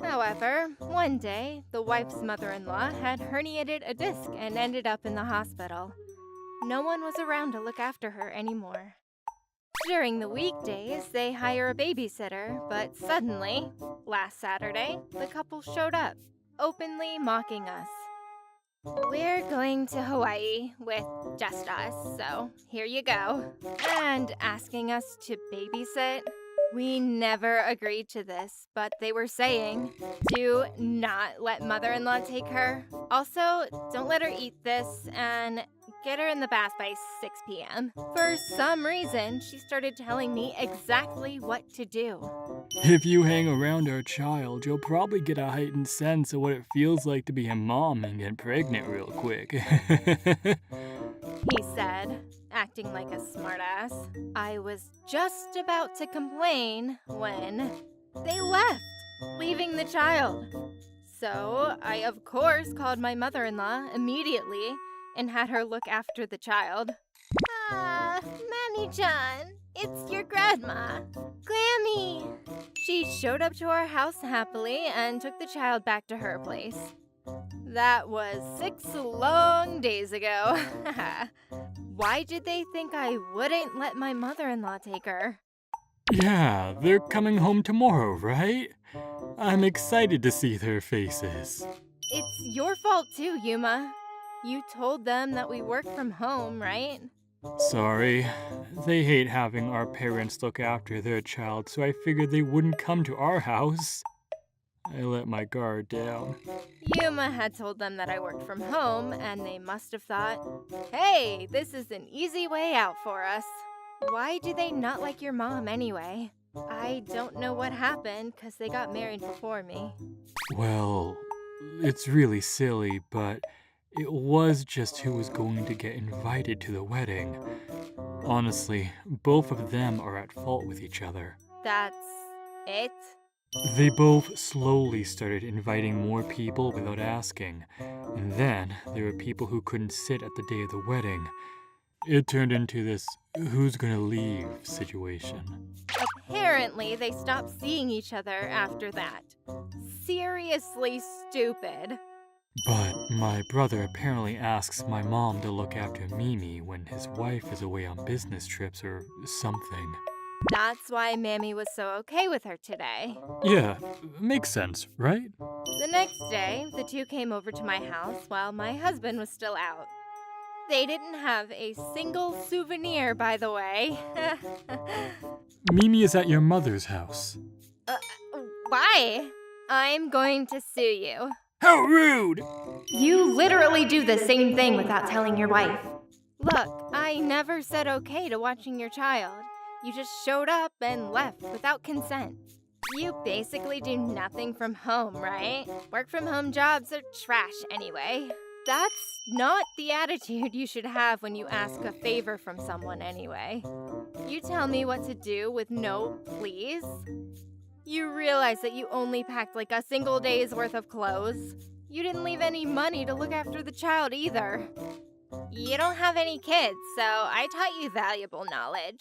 However, one day, the wife's mother-in-law had herniated a disc and ended up in the hospital. No one was around to look after her anymore. During the weekdays, they hire a babysitter, but suddenly, last Saturday, the couple showed up, openly mocking us. We're going to Hawaii with just us, so here you go. And asking us to babysit. We never agreed to this, but they were saying, do not let mother-in-law take her. Also, don't let her eat this, and get her in the bath by 6 p.m. For some reason, she started telling me exactly what to do. If you hang around our child, you'll probably get a heightened sense of what it feels like to be a mom and get pregnant real quick. He said, acting like a smartass. I was just about to complain when they left, leaving the child. So I, of course, called my mother-in-law immediately and had her look after the child. Mammy-chan, it's your grandma, Glammy. She showed up to our house happily and took the child back to her place. That was 6 long days ago. Why did they think I wouldn't let my mother-in-law take her? Yeah, they're coming home tomorrow, right? I'm excited to see their faces. It's your fault too, Yuma. You told them that we work from home, right? Sorry. They hate having our parents look after their child, so I figured they wouldn't come to our house. I let my guard down. Yuma had told them that I worked from home, and they must have thought, hey, this is an easy way out for us. Why do they not like your mom anyway? I don't know what happened, because they got married before me. Well, it's really silly, but it was just who was going to get invited to the wedding. Honestly, both of them are at fault with each other. That's it? They both slowly started inviting more people without asking, and then there were people who couldn't sit at the day of the wedding. It turned into this who's gonna leave situation. Apparently, they stopped seeing each other after that. Seriously stupid. But my brother apparently asks my mom to look after Mimi when his wife is away on business trips or something. That's why Mammy was so okay with her today. Yeah, makes sense, right? The next day, the two came over to my house while my husband was still out. They didn't have a single souvenir, by the way. Mimi is at your mother's house. Why? I'm going to sue you. How rude! You literally do the same thing without telling your wife. Look, I never said okay to watching your child. You just showed up and left without consent. You basically do nothing from home, right? Work from home jobs are trash anyway. That's not the attitude you should have when you ask a favor from someone anyway. You tell me what to do with no please. You realize that you only packed like a single day's worth of clothes. You didn't leave any money to look after the child either. You don't have any kids, so I taught you valuable knowledge.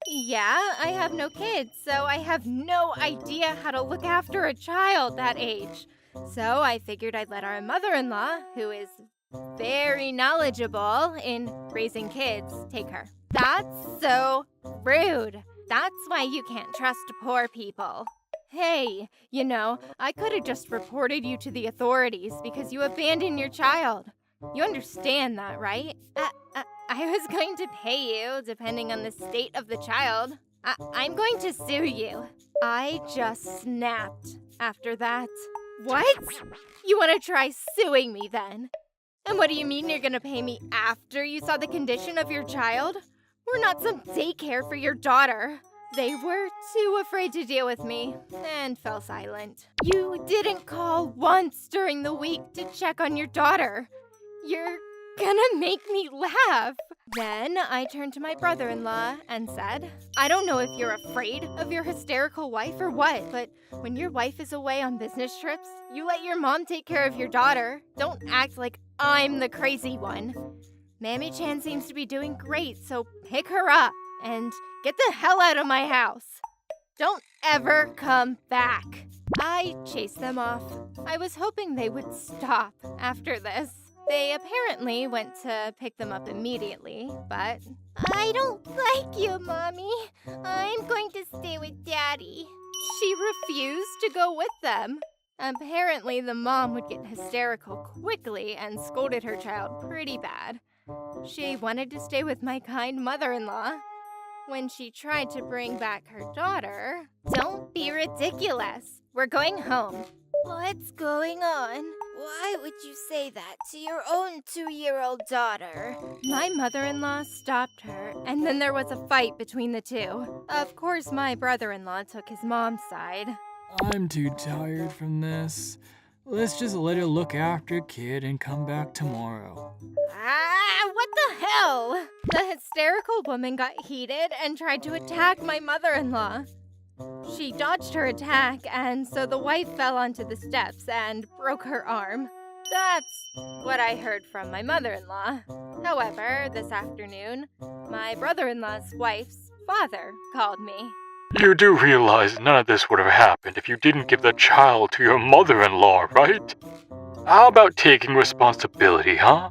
Yeah, I have no kids, so I have no idea how to look after a child that age. So I figured I'd let our mother-in-law, who is very knowledgeable in raising kids, take her. That's so rude. That's why you can't trust poor people. Hey, I could have just reported you to the authorities because you abandoned your child. You understand that, right? I was going to pay you, depending on the state of the child. I'm going to sue you. I just snapped after that. What? You want to try suing me then? And what do you mean you're going to pay me after you saw the condition of your child? We're not some daycare for your daughter. They were too afraid to deal with me and fell silent. You didn't call once during the week to check on your daughter. You're gonna make me laugh. Then I turned to my brother-in-law and said, I don't know if you're afraid of your hysterical wife or what, but when your wife is away on business trips, you let your mom take care of your daughter. Don't act like I'm the crazy one. Mammy-chan seems to be doing great, so pick her up and get the hell out of my house. Don't ever come back. I chased them off. I was hoping they would stop after this. They apparently went to pick them up immediately, but I don't like you, Mommy. I'm going to stay with Daddy. She refused to go with them. Apparently, the mom would get hysterical quickly and scolded her child pretty bad. She wanted to stay with my kind mother-in-law. When she tried to bring back her daughter, Don't be ridiculous. We're going home. What's going on? Why would you say that to your own 2-year-old daughter? My mother-in-law stopped her, and then there was a fight between the two. Of course, my brother-in-law took his mom's side. I'm too tired from this. Let's just let her look after kid and come back tomorrow. What the hell? The hysterical woman got heated and tried to attack my mother-in-law. She dodged her attack, and so the wife fell onto the steps and broke her arm. That's what I heard from my mother-in-law. However, this afternoon, my brother-in-law's wife's father called me. You do realize none of this would have happened if you didn't give the child to your mother-in-law, right? How about taking responsibility, huh?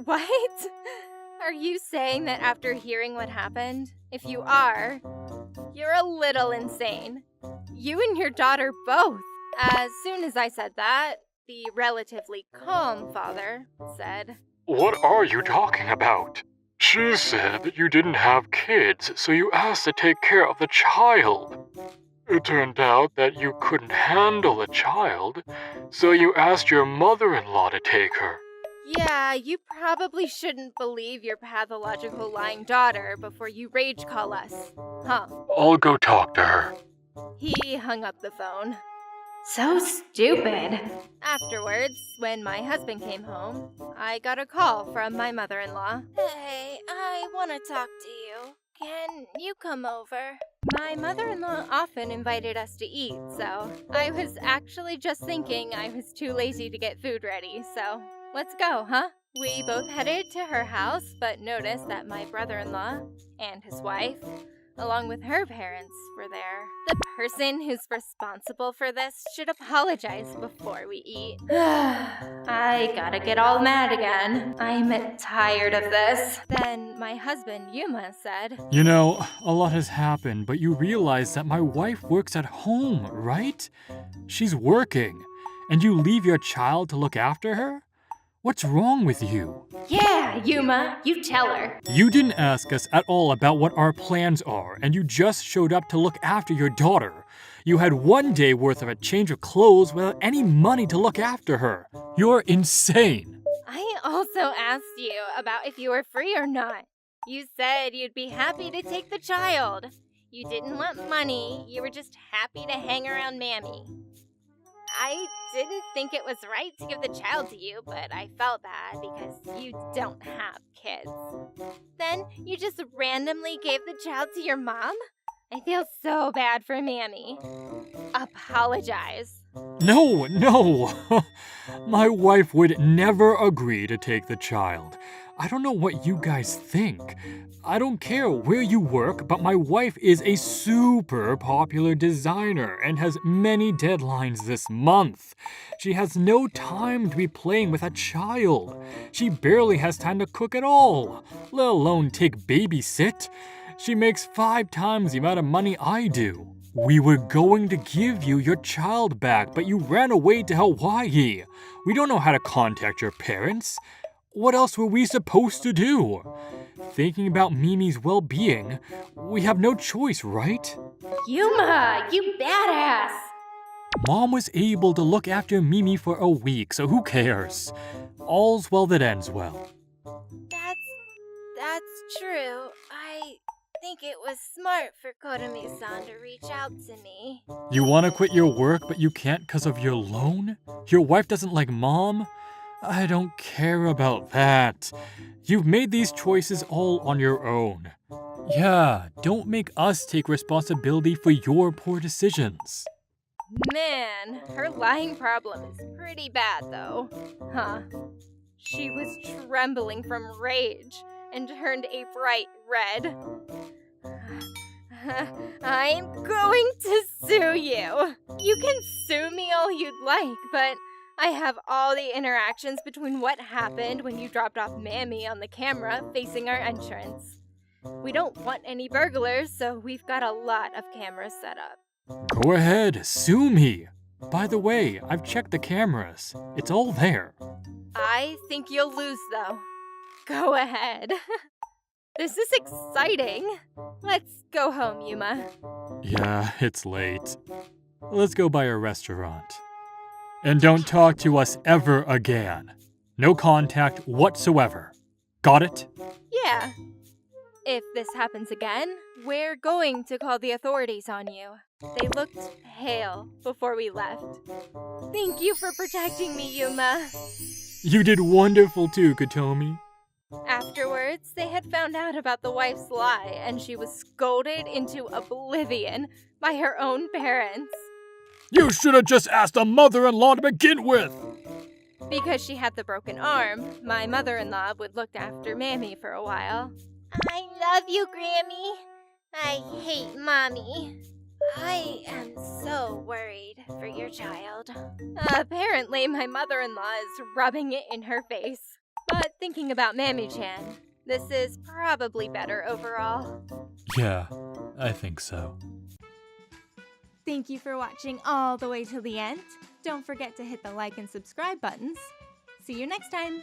What? Are you saying that after hearing what happened? If you are, you're a little insane. You and your daughter both. As soon as I said that, the relatively calm father said, What are you talking about? She said that you didn't have kids, so you asked to take care of the child. It turned out that you couldn't handle the child, so you asked your mother-in-law to take her. Yeah, you probably shouldn't believe your pathological lying daughter before you rage call us, huh? I'll go talk to her. He hung up the phone. So stupid. Afterwards, when my husband came home, I got a call from my mother-in-law. Hey, I want to talk to you. Can you come over? My mother-in-law often invited us to eat, so I was actually just thinking I was too lazy to get food ready, so let's go, huh? We both headed to her house, but noticed that my brother-in-law and his wife, along with her parents, were there. The person who's responsible for this should apologize before we eat. I gotta get all mad again. I'm tired of this. Then my husband, Yuma, said, You know, a lot has happened, but you realize that my wife works at home, right? She's working, and you leave your child to look after her? What's wrong with you? Yeah, Yuma, you tell her. You didn't ask us at all about what our plans are, and you just showed up to look after your daughter. You had 1 day worth of a change of clothes without any money to look after her. You're insane. I also asked you about if you were free or not. You said you'd be happy to take the child. You didn't want money, you were just happy to hang around Mammy. I didn't think it was right to give the child to you, but I felt bad because you don't have kids. Then you just randomly gave the child to your mom? I feel so bad for Mammy. Apologize. No. My wife would never agree to take the child. I don't know what you guys think. I don't care where you work, but my wife is a super popular designer and has many deadlines this month. She has no time to be playing with a child. She barely has time to cook at all, let alone take babysit. She makes 5 times the amount of money I do. We were going to give you your child back, but you ran away to Hawaii. We don't know how to contact your parents. What else were we supposed to do? Thinking about Mimi's well-being, we have no choice, right? Yuma, you badass! Mom was able to look after Mimi for a week, so who cares? All's well that ends well. That's true. I think it was smart for Kotomi-san to reach out to me. You want to quit your work, but you can't because of your loan? Your wife doesn't like Mom? I don't care about that. You've made these choices all on your own. Yeah, don't make us take responsibility for your poor decisions. Man, her lying problem is pretty bad though. Huh. She was trembling from rage and turned a bright red. I'm going to sue you. You can sue me all you'd like, but I have all the interactions between what happened when you dropped off Mammy on the camera facing our entrance. We don't want any burglars, so we've got a lot of cameras set up. Go ahead, sue me. By the way, I've checked the cameras. It's all there. I think you'll lose, though. Go ahead. This is exciting. Let's go home, Yuma. Yeah, it's late. Let's go by a restaurant. And don't talk to us ever again. No contact whatsoever. Got it? Yeah. If this happens again, we're going to call the authorities on you. They looked pale before we left. Thank you for protecting me, Yuma. You did wonderful too, Kotomi. Afterwards, they had found out about the wife's lie, and she was scolded into oblivion by her own parents. You should have just asked a mother-in-law to begin with! Because she had the broken arm, my mother-in-law would look after Mammy for a while. I love you, Grammy. I hate Mommy. I am so worried for your child. Apparently, my mother-in-law is rubbing it in her face. But thinking about Mammy-chan, this is probably better overall. Yeah, I think so. Thank you for watching all the way till the end. Don't forget to hit the like and subscribe buttons. See you next time!